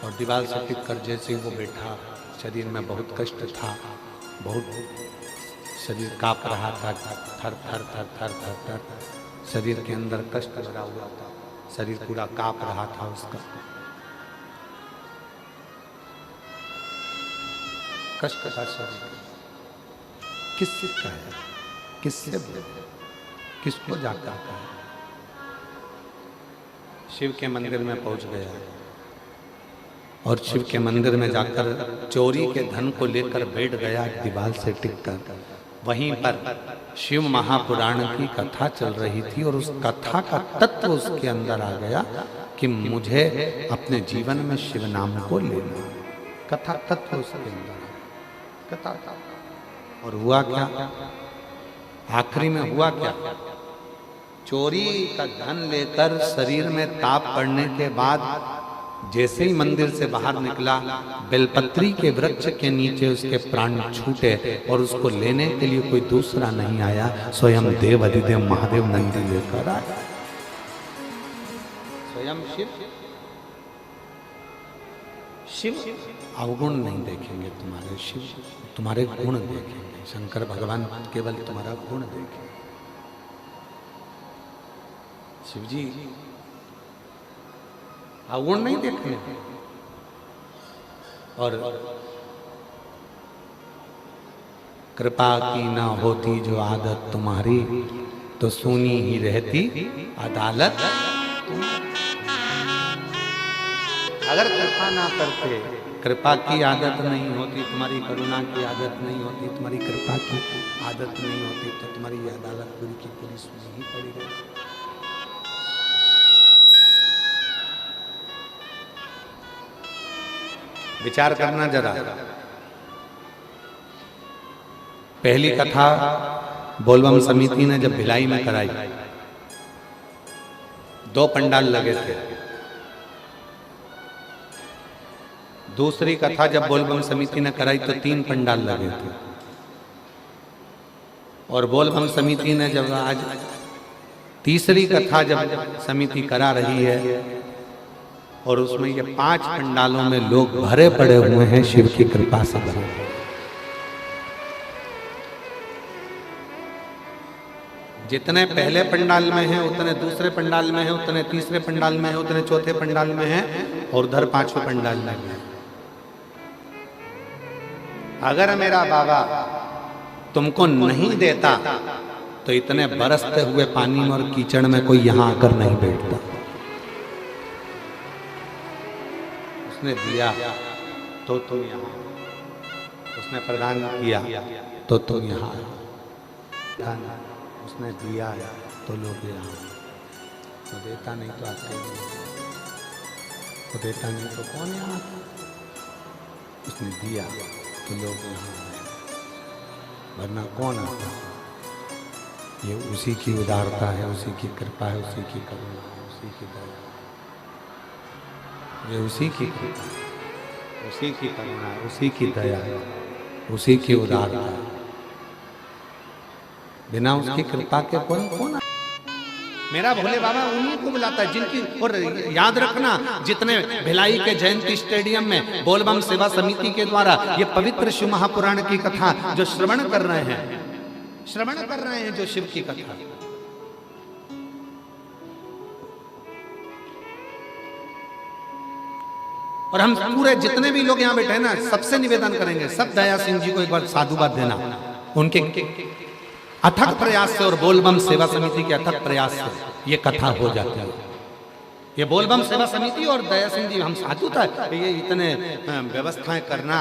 और दीवार से टिक कर जैसे वो बैठा, शरीर में बहुत कष्ट था, बहुत शरीर कांप रहा था, थर थर थर थर थर थर शरीर के अंदर कष्ट भरा हुआ था, शरीर पूरा कांप रहा था उसका। कष्ट का शरीर किससे कहे, किससे बोले, किसको जाकर कहे। शिव के मंदिर में पहुंच गया और शिव के मंदिर में जाकर चोरी के धन को लेकर बैठ गया दीवार से टिककर। वहीं पर शिव महापुराण की कथा चल रही थी और उस कथा का तत्व उसके अंदर आ गया कि मुझे अपने जीवन में शिव नाम को लेना। कथा तत्व उसके अंदर कथा। और हुआ क्या, आखिरी में हुआ क्या, चोरी का धन लेकर शरीर में ताप पड़ने के बाद जैसे ही मंदिर से बाहर निकला, बेलपत्री के वृक्ष के नीचे उसके प्राण छूटे और उसको लेने के लिए कोई दूसरा नहीं आया, स्वयं देव अधिदेव महादेव नंदी लेकर आया, स्वयं शिव। शिव अवगुण नहीं देखेंगे तुम्हारे, शिव तुम्हारे गुण देखेंगे। शंकर भगवान केवल तुम्हारा गुण देखेंगे। शिव जी अवगुण नहीं देखने। और कृपा की ना होती जो आदत तुम्हारी, तो सुनी ही रहती अदालत। अगर कृपा ना करते, कृपा की आदत नहीं होती, तुम्हारी करुणा की आदत नहीं होती, तुम्हारी कृपा की आदत नहीं होती, तो तुम्हारी ये अदालत पूरी की पूरी सुनी ही पड़ेगी। विचार करना जरा। पहली कथा बोलबम समिति ने जब भिलाई में कराई, 2 पंडाल लगे थे। दूसरी कथा जब बोलबम समिति ने कराई तो 3 पंडाल लगे थे। और बोलबम समिति ने जब आज तीसरी कथा जब समिति करा रही है और उसमें ये 5 पंडालों में लोग भरे पड़े हुए हैं शिव की कृपा से भरे। जितने पहले पंडाल में हैं उतने दूसरे पंडाल में हैं, उतने तीसरे पंडाल में हैं, उतने चौथे पंडाल में हैं और उधर 5वें पंडाल में हैं। अगर मेरा बाबा तुमको नहीं देता तो इतने बरसते हुए पानी में और कीचड़ में कोई यहां आकर नहीं बैठता। उसने दिया तो तुम यहाँ, उसने प्रदान किया तो तुम यहाँ, उसने दिया तो लोग यहाँ, तो देता नहीं तो आते नहीं, तो देता नहीं तो कौन यहाँ, उसने दिया तो लोग यहाँ आए, वरना कौन आता। ये उसी की उदारता है, उसी की कृपा है, उसी की करुणा है, उसी की दया, ये उसी की कृपा, उसी की करुणा, उसी की दया, उसी की उदारता। बिना उसकी कृपा के कौन। मेरा भोले बाबा उन्हीं को बुलाता है जिनकी। और याद रखना, जितने भिलाई के जयंती स्टेडियम में बोलबम सेवा समिति के द्वारा ये पवित्र शिव महापुराण की कथा जो श्रवण कर रहे हैं, श्रवण कर रहे हैं जो शिव की कथा, और हम पूरे जितने भी लोग यहाँ बैठे हैं ना, सबसे निवेदन करेंगे, सब दया सिंह जी को एक बार साधुवाद देना। उनके अथक प्रयास से और बोलबम सेवा समिति के अथक प्रयास से ये कथा हो जाती है। ये बोलबम सेवा समिति और दया सिंह जी, हम साधु था, ये इतने व्यवस्थाएं करना,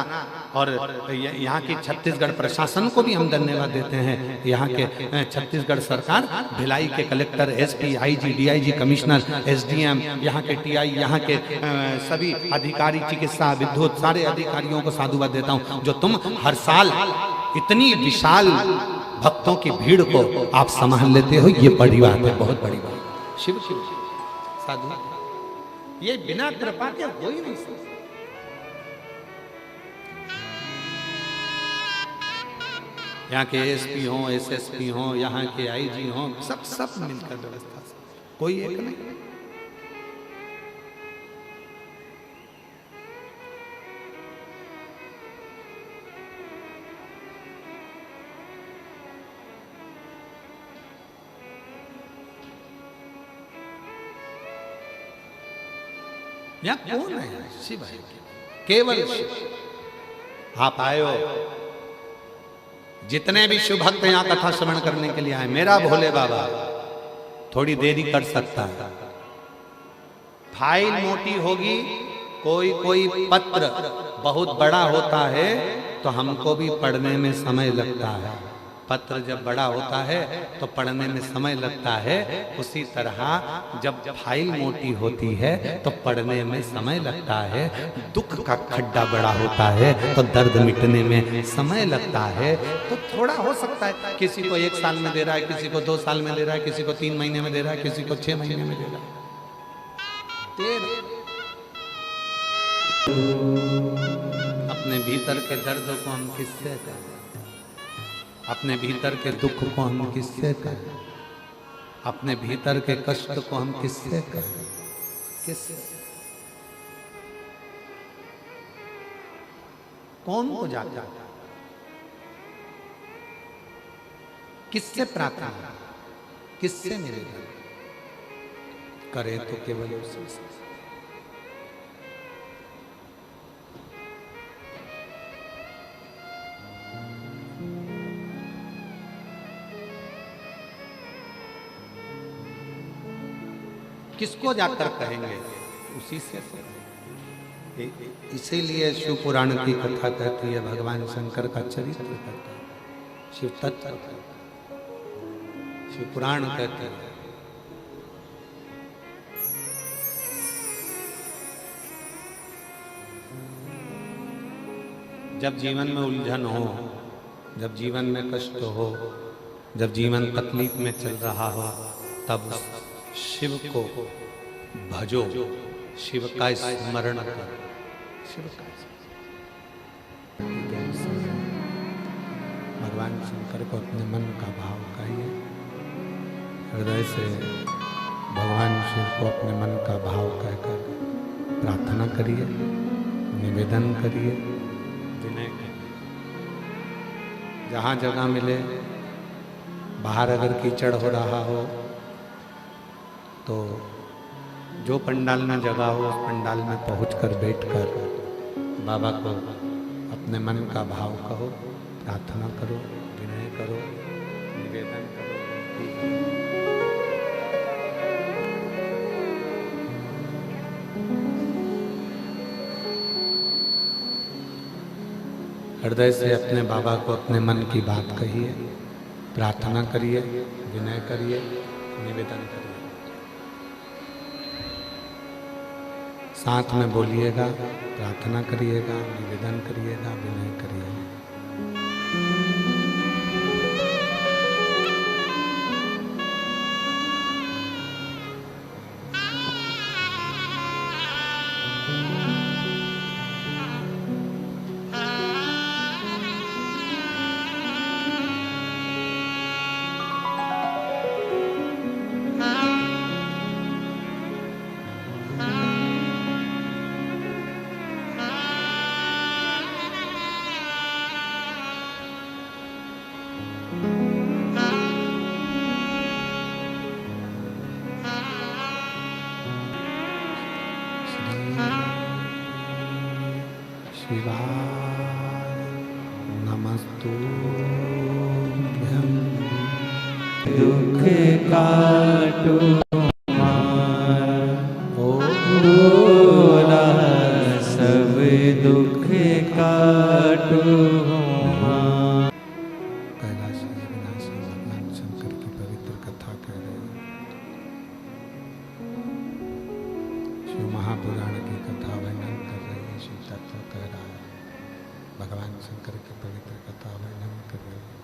और यहाँ की छत्तीसगढ़ प्रशासन को भी हम धन्यवाद देते हैं। यहाँ के छत्तीसगढ़ सरकार, भिलाई के collector, SP, IG, DIG, commissioner, SDM, यहाँ के टीआई, यहाँ के सभी अधिकारी, चिकित्सा, विद्युत, सारे अधिकारियों को साधुवाद देता हूँ, जो तुम हर साल इतनी विशाल भक्तों की भीड़ को आप संभाल लेते हो। ये बड़ी बात है, बहुत बड़ी बात। शिव शिव साधु, ये बिना कृपा के हो ही नहीं सकता। यहाँ के एसपी हो, एसएसपी हो, यहाँ के आईजी हो, सब मिलकर व्यवस्था से, कोई एक नहीं। यहाँ कौन है? शिव है, केवल शिव। आप आए हो, जितने भी शिव भक्त यहाँ कथा श्रवण करने के लिए आए, मेरा भोले बाबा थोड़ी देरी कर सकता है। फाइल मोटी होगी, कोई पत्र बहुत बड़ा होता है तो हमको भी पढ़ने में समय लगता है। पत्र जब बड़ा होता है तो पढ़ने में समय लगता है। उसी तरह जब फाइल मोटी होती है तो पढ़ने में समय लगता है। दुख का खड्डा बड़ा होता है तो दर्द मिटने में समय लगता है। तो थोड़ा हो सकता है, किसी को 1 साल में दे रहा है, किसी को 2 साल में दे रहा है, किसी को 3 महीने में दे रहा है, किसी को 6 महीने में दे रहा है। अपने भीतर के दर्द को हम किससे कहें? अपने भीतर के दुख को हम किससे कहें? अपने भीतर के कष्ट को हम किससे कहें? किससे? कौन को जाता है? किससे प्रार्थना, किससे मिलेगा? करे तो केवल उससे। किसको जाकर कहेंगे? उसी से। इसीलिए शिव पुराण की कथा कहती है, भगवान शंकर का चरित्र कहता है, शिव तत्व, शिव पुराण कहते हैं। जब जीवन में उलझन हो, जब जीवन में कष्ट हो, जब जीवन तकलीफ में चल रहा हो, तब शिव को भजो, शिव का स्मरण करो, शिव का। भगवान शंकर को अपने मन का भाव कहिए, हृदय से भगवान शिव को अपने मन का भाव कहकर प्रार्थना करिए, निवेदन करिए, विनय करिए। जहाँ जगह मिले, बाहर अगर कीचड़ हो रहा हो तो जो पंडाल में जगह हो, उस पंडाल में पहुंचकर बैठकर बाबा को अपने मन का भाव कहो, प्रार्थना करो, विनय करो, निवेदन करो। हृदय से अपने बाबा को अपने मन की बात कहिए, प्रार्थना करिए, विनय करिए, निवेदन करिए। साथ में बोलिएगा, प्रार्थना करिएगा, निवेदन करिएगा, विनय करिएगा। शिवाय नमस्तुभ्यं। दुख काटो भोला, सब दुख काटो। कैलाशी अविनाशी भगवान शंकर की पवित्र कथा कह रहे हैं। शिव महापुराण की कथा वर्णन कर रही है, शिव तत्व कह रहा है, भगवान शंकर की पवित्र कथा वर्णन कर रही है,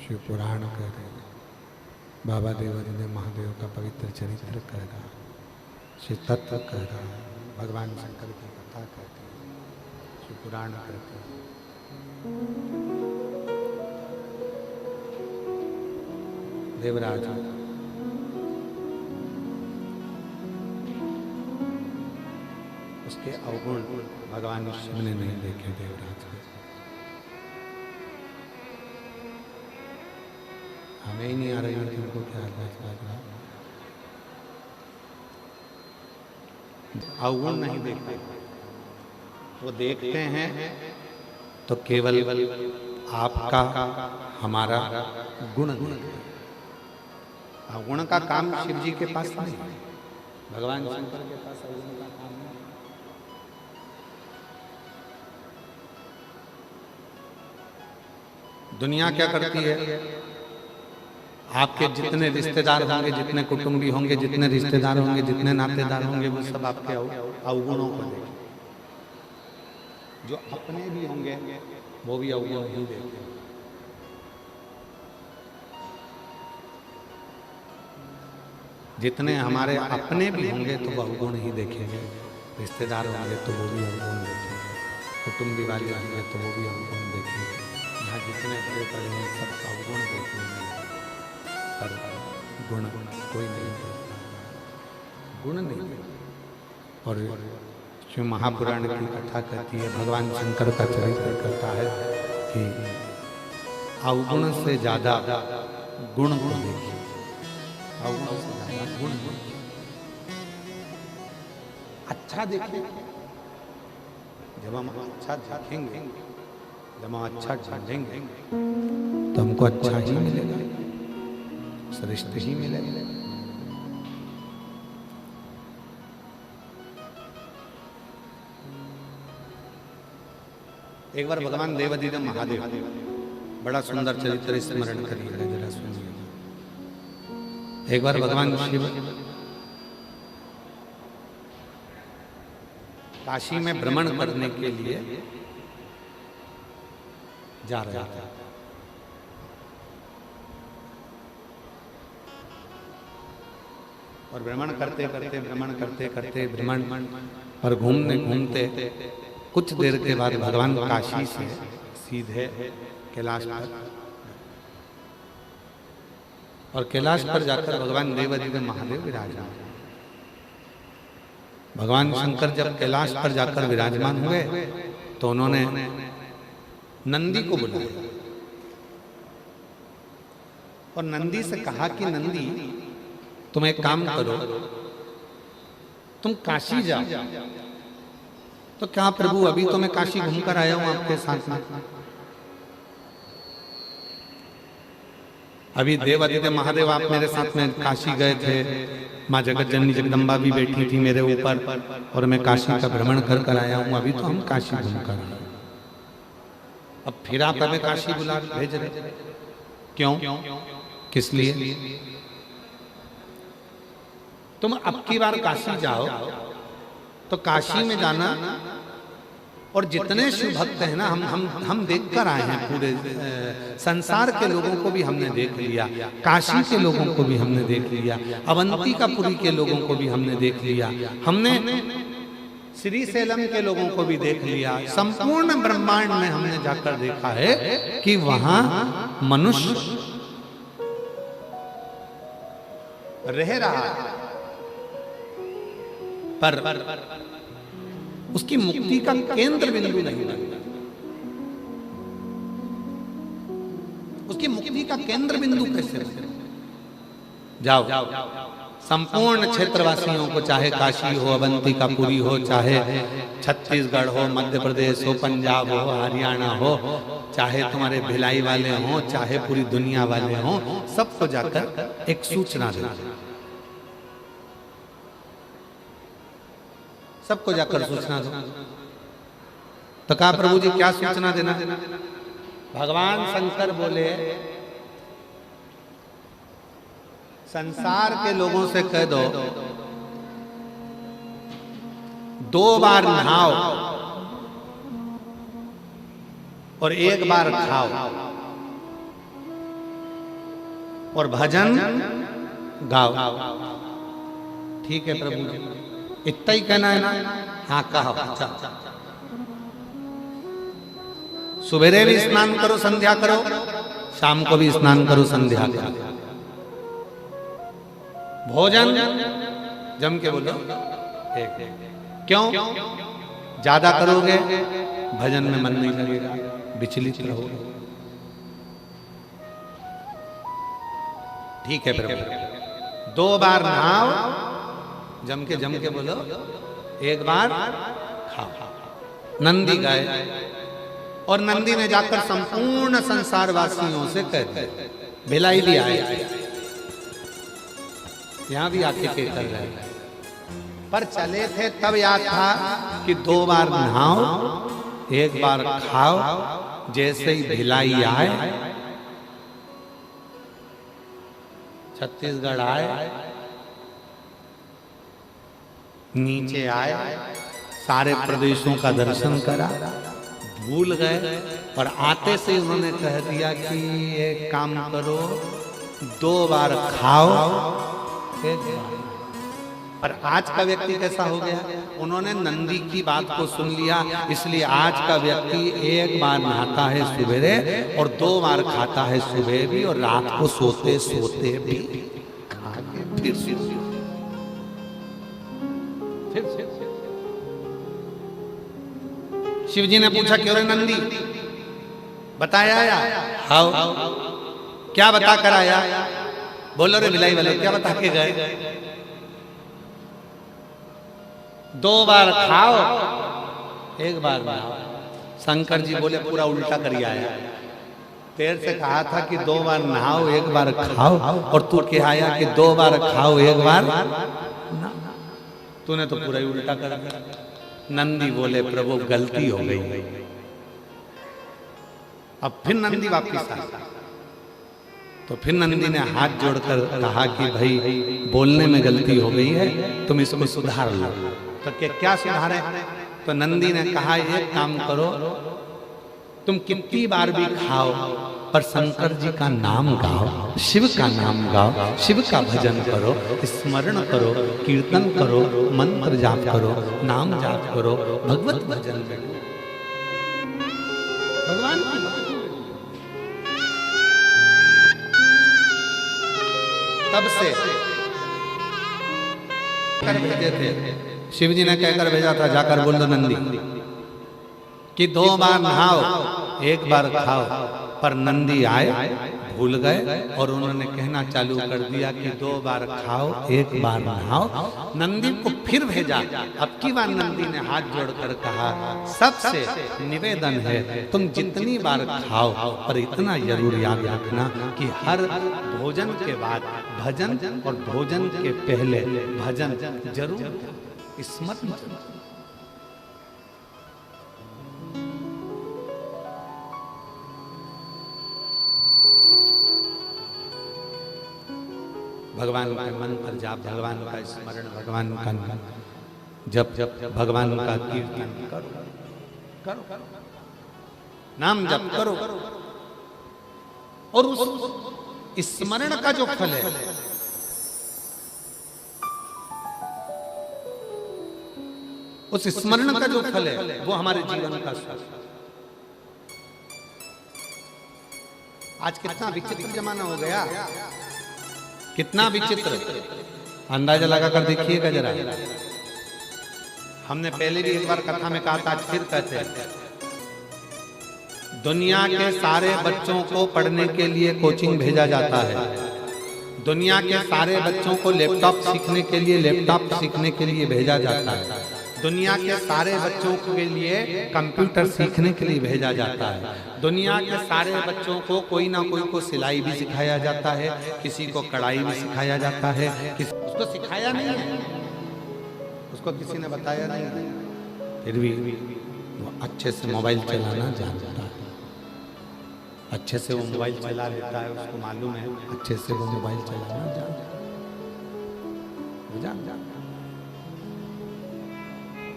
शिव पुराण कह रहे हैं। बाबा देवादिदेव महादेव का पवित्र चरित्र कह रहा, श्री तत्व कह रहा, भगवान शंकर की कथा कहते हैं, श्री पुराण कहते हैं। देवराज उसके अवगुण भगवान शिव ने नहीं देखे। देवराज हमें ही नहीं आ रही है, तुमको क्या अवगुण नहीं देखते, वो देखते हैं तो केवल आपका हमारा गुण। अवगुण का काम शिव जी के पास नहीं, भगवान शंकर के पास अवगुण का काम नहीं। दुनिया क्या करती है, आपके जितने रिश्तेदार होंगे, जितने कुटुंबी होंगे, जितने रिश्तेदार होंगे, जितने नातेदार होंगे, वो सब आपके अवगुणों को देखें। जो अपने भी होंगे वो भी अवगुण ही देखें। जितने हमारे अपने भी होंगे तो वो अवगुण ही देखेंगे, रिश्तेदार होंगे तो वो भी अवगुण देखेंगे, कुटुंबी वाले होंगे तो वो भी अवगुण देखेंगे। यहाँ जितने बड़े बड़े हैं सब अवगुण देखेंगे, पर गुण कोई नहीं देता, गुण नहीं देता। और श्री महापुराण की कथा कहती है, भगवान शंकर का चरित्र कहता है कि अवगुण से ज्यादा गुण को देखिए, अवगुण से ज्यादा गुण। अच्छा देखिए, जब हम अच्छा देखेंगे, जब हम अच्छा जानेंगे तो हमको अच्छा ही मिलेगा, श्रेष्ठ ही मिलेगा। एक बार भगवान देवादिदेव महादेव, बड़ा सुंदर चरित्र स्मरण करिएगा जरा सुनिए। एक बार भगवान शिव काशी में भ्रमण करने के लिए जा रहे थे। और भ्रमण करते करते भ्रमण और घूमने घूमते कुछ देर के बाद भगवान काशी से सीधे कैलाश पर, और कैलाश पर जाकर भगवान देवादिदेव महादेव विराजमान। भगवान शंकर जब कैलाश पर जाकर विराजमान हुए तो उन्होंने नंदी को बुलाया और नंदी से कहा कि नंदी, तुम एक काम करो, तुम काशी जाओ। तो क्या प्रभु, अभी तो मैं काशी घूमकर आया हूं आपके साथ में, अभी देवादिदेव महादेव आप मेरे साथ में काशी गए थे, माँ जगत जननी जगदम्बा भी बैठी थी मेरे ऊपर, और मैं काशी का भ्रमण कर कर आया हूं, अभी तो हम काशी घूमकर आए। अब फिर आप हमें काशी बुला भेज रहे, क्यों, किस लिए? तुम अब की बार काशी जाओ तो काशी में जाना, और जितने शिव भक्त हैं ना, हम देख कर आए हैं, पूरे संसार के लोगों को भी हमने देख लिया, काशी के लोगों को भी हमने देख लिया, अवंतिकापुरी के लोगों को भी हमने देख लिया, हमने श्री सेलम के लोगों को भी देख लिया। संपूर्ण ब्रह्मांड में हमने जाकर देखा है कि वहां मनुष्य रह रहा है, पर उसकी मुक्ति का केंद्र बिंदु नहीं बनता। उसकी मुक्ति का केंद्र बिंदु कैसे बने? जाओ संपूर्ण क्षेत्रवासियों को, चाहे काशी हो, अवंतिकापुरी हो, चाहे छत्तीसगढ़ हो, मध्य प्रदेश हो, पंजाब हो, हरियाणा हो, चाहे तुम्हारे भिलाई वाले हो, चाहे पूरी दुनिया वाले हो, सबको जाकर एक सूचना दो, सबको जाकर सूचना दो। तो कहा प्रभु जी क्या सूचना देना? भगवान शंकर बोले, संसार के लोगों से कह दो 2 बार नहाओ और 1 बार खाओ। और भजन गाओ। ठीक है प्रभु जी, इतना ही कहना है ना? हाँ कहो। अच्छा, सुबेरे भी स्नान करो, संध्या करो, शाम को भी स्नान करो, संध्या करो। भोजन जम के बोलो एक। क्यों? ज्यादा करोगे भजन में मन नहीं लगेगा, विचलित रहोगे। ठीक है प्रभु। 2 बार नहाओ, जम के बोलो, 1 बार खाओ। नंदी गए और नंदी ने जाकर संपूर्ण संसार वासियों से कह दिया, भिलाई भी आए, यहां भी आके के कर रहे, पर चले थे तब याद था कि 2 बार नहाओ, 1 बार खाओ। जैसे ही भिलाई आए, छत्तीसगढ़ आए, नीचे आए, सारे प्रदेशों का दर्शन करा, भूल गए और आते से उन्होंने कह दिया कि एक काम करो, 2 बार खाओ, 1 बार। और आज का व्यक्ति कैसा हो गया? उन्होंने नंदी की बात को सुन लिया, इसलिए आज का व्यक्ति 1 बार नहाता है सुबेरे और 2 बार खाता है सुबह भी, और रात को सोते सोते भी खा के फिर शिव जी ने पूछा, क्यों रे नंदी, बताया या? हाउ क्या बता कर आया? बोलो रे बिलाई वाले, क्या बता के गए? 2 बार खाओ, 1 बार नहाओ। शंकर जी बोले, पूरा उल्टा करिए आया। तेरे से कहा था कि 2 बार नहाओ, 1 बार खाओ, और तू क्या आया कि 2 बार खाओ, 1 बार ना। तूने तो पूरा ही उल्टा कर दिया। नंदी बोले, प्रभु गलती हो गई। अब फिर नंदी वापिस आया, तो फिर नंदी ने हाथ जोड़कर कहा कि भाई बोलने में गलती हो गई है, तुम इसको सुधार लो। तो क्या सुधारे? तो नंदी ने कहा, एक काम करो, तुम कितनी बार भी खाओ पर शंकर जी का नाम गाओ, शिव का नाम गाओ, शिव का भजन करो, स्मरण करो, कीर्तन करो, मंत्र जाप करो, नाम जाप करो, भगवत भजन करो, भगवान की बात। तब से कर भेजे थे, शिव जी ने कहकर भेजा था, जाकर बोल दो नंदी कि 2 बार नहाओ, 1 बार खाओ। पर नंदी आए, भूल गए और उन्होंने कहना चालू कर दिया कि 2 बार खाओ, 1 बार नहाओ। नंदी को फिर भेजा। अब की बार नंदी ने हाथ जोड़कर कहा, सबसे निवेदन है, तुम जितनी बार खाओ पर इतना जरूर याद रखना कि हर भोजन के बाद भजन और भोजन के पहले भजन जरूर स्मरण। भगवान का मंत्र जाप, भगवान का स्मरण, भगवान का जब भगवान का कीर्तन करो, नाम जप करो, और उस स्मरण का जो फल है, उस स्मरण का जो फल है वो हमारे जीवन का सुख। आज कितना विचित्र जमाना हो गया, कितना विचित्र, अंदाजा लगा कर देखिएगा जरा। हमने पहले भी एक बार कथा में कहा था, आज फिर कहते हैं, दुनिया के सारे बच्चों को पढ़ने के लिए कोचिंग भेजा जाता है, दुनिया के सारे बच्चों को लैपटॉप सीखने के लिए भेजा जाता है, दुनिया के सारे बच्चों के लिए कंप्यूटर सीखने के लिए भेजा जाता है, दुनिया के सारे बच्चों को कोई ना कोई को सिलाई भी सिखाया जाता है, किसी को कढ़ाई भी सिखाया जाता है, उसको सिखाया नहीं है, उसको किसी ने बताया नहीं है, फिर भी वो अच्छे से मोबाइल चलाना जानता है, अच्छे से वो मोबाइल चला लेता है, उसको मालूम है अच्छे से वो मोबाइल चलाना जानता है।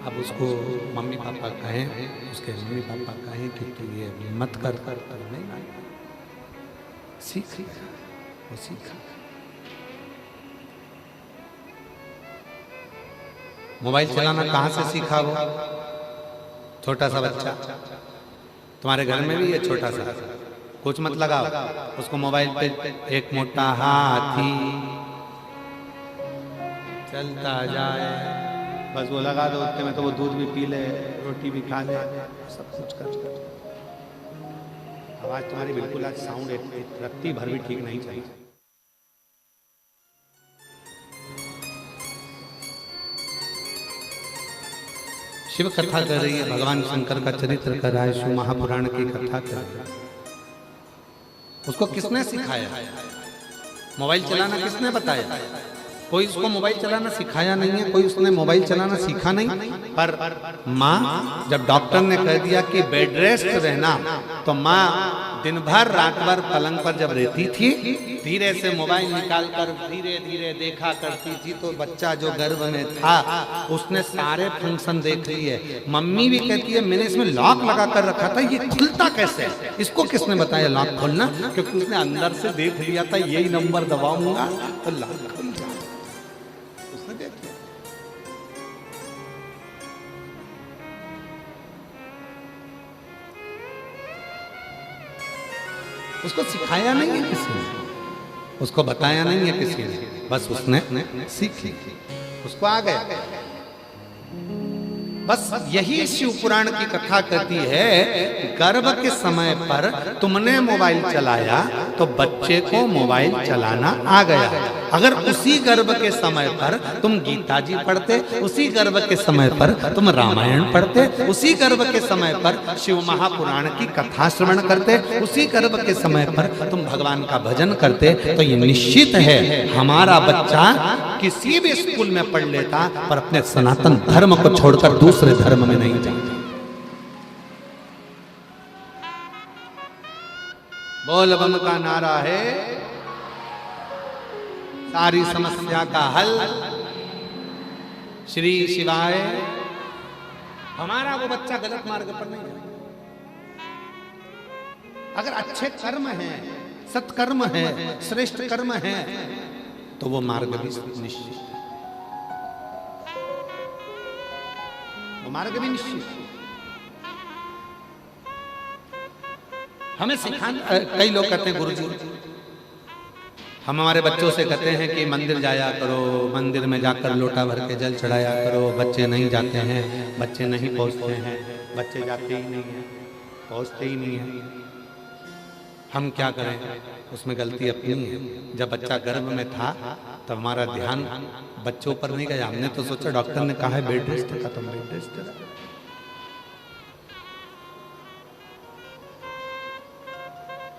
अब उसको मम्मी पापा कहें, उसके मम्मी पापा कहें कि तू ये मत कर नहीं सीख, वो सीखा। मोबाइल चलाना कहां से सीखा वो? छोटा सा बच्चा, तुम्हारे घर में भी है छोटा सा, कुछ मत लगाओ उसको मोबाइल पे, एक मोटा हाथी चलता जाए, बस वो लगा दो उतने में तो वो दूध भी पी ले, रोटी भी खा ले, सब कुछ कर। आवाज तुम्हारी बिल्कुल आज साउंड रत्ती भर भी ठीक नहीं चाहिए। शिव कथा कर रही है, भगवान शंकर का चरित्र कर रहा है, शिव महापुराण की कथा कर रहा है। उसको किसने सिखाया? मोबाइल चलाना किसने बताया? कोई उसको मोबाइल चलाना सिखाया नहीं है, कोई उसने मोबाइल चलाना सीखा नहीं। पर माँ, जब डॉक्टर ने कह दिया कि बेड रेस्ट रहना, तो माँ दिन भर रात भर पलंग पर जब रहती थी, धीरे से मोबाइल निकालकर धीरे धीरे देखा करती थी। तो बच्चा जो गर्भ में था उसने सारे फंक्शन देख लिए। मम्मी भी कहती है मैंने इसमें लॉक लगा कर रखा था, ये खुलता कैसे है? इसको किसने बताया लॉक खोलना? क्योंकि उसने अंदर से देख लिया था, यही नंबर दबाऊंगा तो लॉक खुल जाएगा। उसने देख लिया। उसको सिखाया नहीं है किसी ने, उसको बताया नहीं है किसी ने, बस उसने सीख ली, उसको आ गया। बस यही शिव पुराण की कथा कहती है, गर्भ के समय पर तुमने मोबाइल चलाया तो बच्चे को मोबाइल चलाना आ गया। अगर उसी गर्भ के समय पर तुम गीता जी पढ़ते, उसी गर्भ के समय पर तुम रामायण पढ़ते, उसी गर्भ के समय पर शिव महापुराण की कथा श्रवण करते, उसी गर्भ के समय पर तुम भगवान का भजन करते, तो ये निश्चित है हमारा बच्चा किसी भी स्कूल में पढ़ लेता, पर अपने सनातन धर्म को छोड़कर दूसरे धर्म में नहीं जाता। बोल बम का नारा है सारी समस्या का हल, श्री शिवाय। हमारा वो बच्चा गलत मार्ग पर नहीं जाए। अगर अच्छे कर्म हैं, सत्कर्म है, श्रेष्ठ कर्म है, तो वो मार्ग भी निश्चित है, वो मार्ग भी निश्चित है। हमें सिखाना, कई लोग कहते हैं गुरुजी, हम हमारे बच्चों से कहते हैं कि मंदिर जाया करो, मंदिर में जाकर लोटा भर के जल चढ़ाया करो। बच्चे नहीं जाते हैं, बच्चे नहीं पहुंचते हैं, बच्चे जाते ही नहीं हैं, पहुंचते ही नहीं हैं। हम क्या करें? उसमें गलती अपनी है। जब बच्चा गर्भ में था तब हमारा ध्यान बच्चों पर नहीं गया। हमने तो सोचा डॉक्टर ने कहा है बेड रेस्ट का, तुम बेड रेस्ट करा।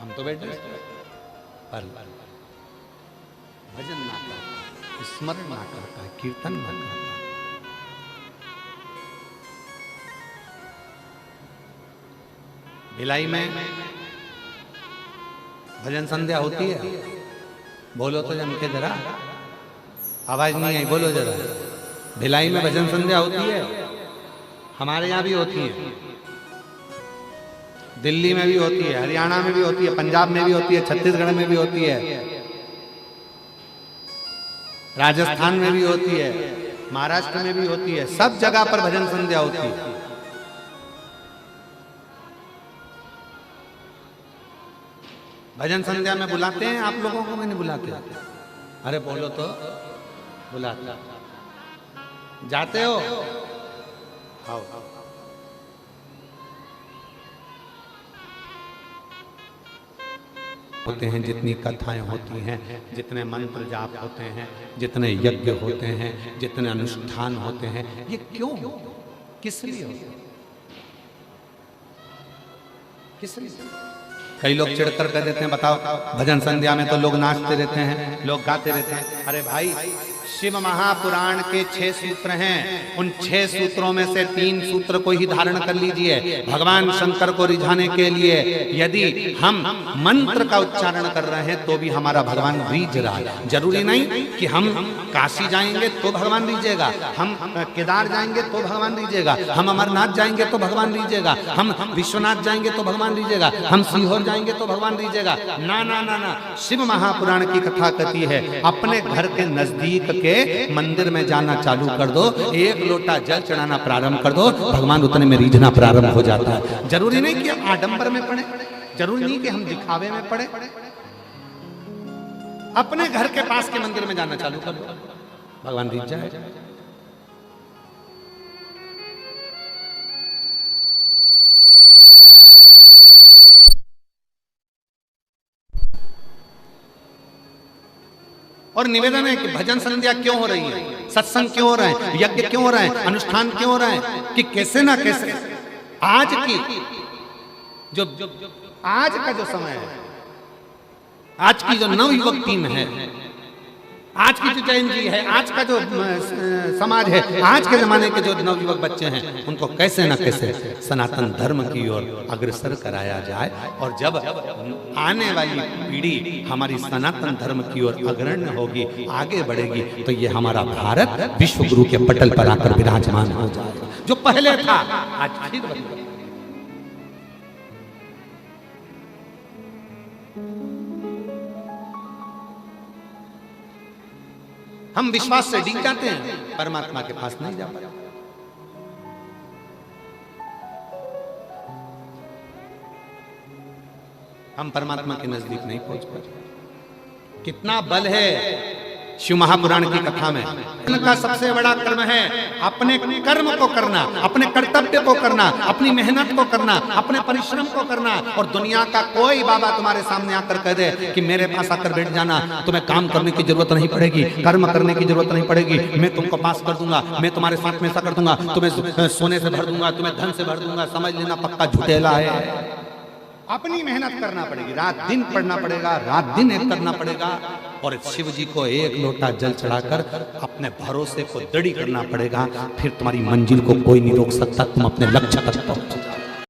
हम तो बेड रेस्ट पर भजन ना करता, स्मरण ना करता, कीर्तन ना करता। भिलाई में भजन संध्या होती है, बोलो तो जम के जरा, आवाज नहीं आई, बोलो जरा। भिलाई में भजन संध्या होती है, हमारे यहाँ भी होती है, दिल्ली में भी होती है, हरियाणा में भी होती है, पंजाब में भी होती है, छत्तीसगढ़ में भी होती है, राजस्थान में भी होती है, महाराष्ट्र में भी होती है, सब जगह पर भजन संध्या होती है। भजन संध्या में बुलाते हैं आप लोगों को? नहीं बुलाते? अरे बोलो तो, बुलाते? जाते हो? आओ। होते हैं, जितनी कथाएं होती हैं, जितने मंत्र जाप होते हैं, जितने यज्ञ होते हैं, जितने अनुष्ठान होते हैं, ये क्यों? किस लिए होते हैं? किस लिए? कई लोग चिढ़कर कह देते हैं, बताओ भजन संध्या में तो लोग नाचते रहते हैं, लोग गाते रहते हैं। अरे भाई, शिव महापुराण के 6 सूत्र हैं। उन 6 सूत्रों में से 3 सूत्र को ही धारण कर लीजिए। भगवान शंकर को रिझाने के लिए यदि हम मंत्र का उच्चारण कर रहे हैं तो भी हमारा भगवान रीझ रहा है। जरूरी नहीं कि हम काशी जाएंगे तो भगवान रीझेगा, हम केदार जाएंगे तो भगवान रीझेगा, हम अमरनाथ जाएंगे तो भगवान रीझेगा, हम विश्वनाथ जाएंगे तो भगवान रीझेगा, हम सीहोर जाएंगे तो भगवान रीझेगा। ना ना ना ना, शिव महापुराण की कथा कहती है अपने घर के नजदीक के मंदिर में जाना चालू कर दो, 1 लोटा जल चढ़ाना प्रारंभ कर दो, भगवान उतने में रीझना प्रारंभ हो जाता है। जरूरी नहीं कि हम आडंबर में पड़े, जरूरी नहीं कि हम दिखावे में पड़े। अपने घर के पास के मंदिर में जाना चालू कर दो, भगवान रीझ जाए। और निवेदन है कि भजन संध्या क्यों हो रही है, सत्संग क्यों हो रहे हैं, यज्ञ क्यों हो रहे हैं, अनुष्ठान क्यों हो रहे हैं, कि कैसे ना कैसे आज की जो आज का जो समय है, आज की जो नवयुवक टीम है, आज की जो जैन जी है, आज का जो समाज है, आज के जमाने के जो नवयुवक बच्चे हैं, उनको कैसे ना कैसे सनातन धर्म की ओर अग्रसर कराया जाए। और जब आने वाली पीढ़ी हमारी सनातन धर्म की ओर अग्रण्य होगी, आगे बढ़ेगी, तो ये हमारा भारत विश्व गुरु के पटल पर आकर विराजमान हो जाएगा। जो पहले था आज फिर बन गया। हम विश्वास से डिग जाते हैं, परमात्मा के पास नहीं जा पाते। हम परमात्मा के नजदीक नहीं पहुंच पाते। कितना बल है शिव महापुराण की कथा में। इनका सबसे बड़ा कर्म है अपने कर्म को करना, अपने कर्तव्य को करना, अपनी मेहनत को करना, अपने परिश्रम को करना। और दुनिया का कोई बाबा तुम्हारे सामने आकर कह दे कि मेरे पास आकर बैठ जाना, तुम्हें काम करने की जरूरत नहीं पड़ेगी, कर्म करने की जरूरत नहीं पड़ेगी, मैं तुमको पास कर दूंगा, मैं तुम्हारे साथ में ऐसा कर दूंगा, तुम्हें सोने से भर दूंगा, तुम्हें धन से भर दूंगा, समझ लेना पक्का झुठेला है। अपनी मेहनत करना पड़ेगी, रात दिन पढ़ना पड़ेगा, रात दिन एक करना पड़ेगा, और शिव जी को 1 लोटा जल चढ़ाकर अपने भरोसे को दृढ़ करना पड़ेगा। फिर तुम्हारी मंजिल को कोई नहीं रोक सकता, तुम अपने लक्ष्य तक पहुंच जाओ।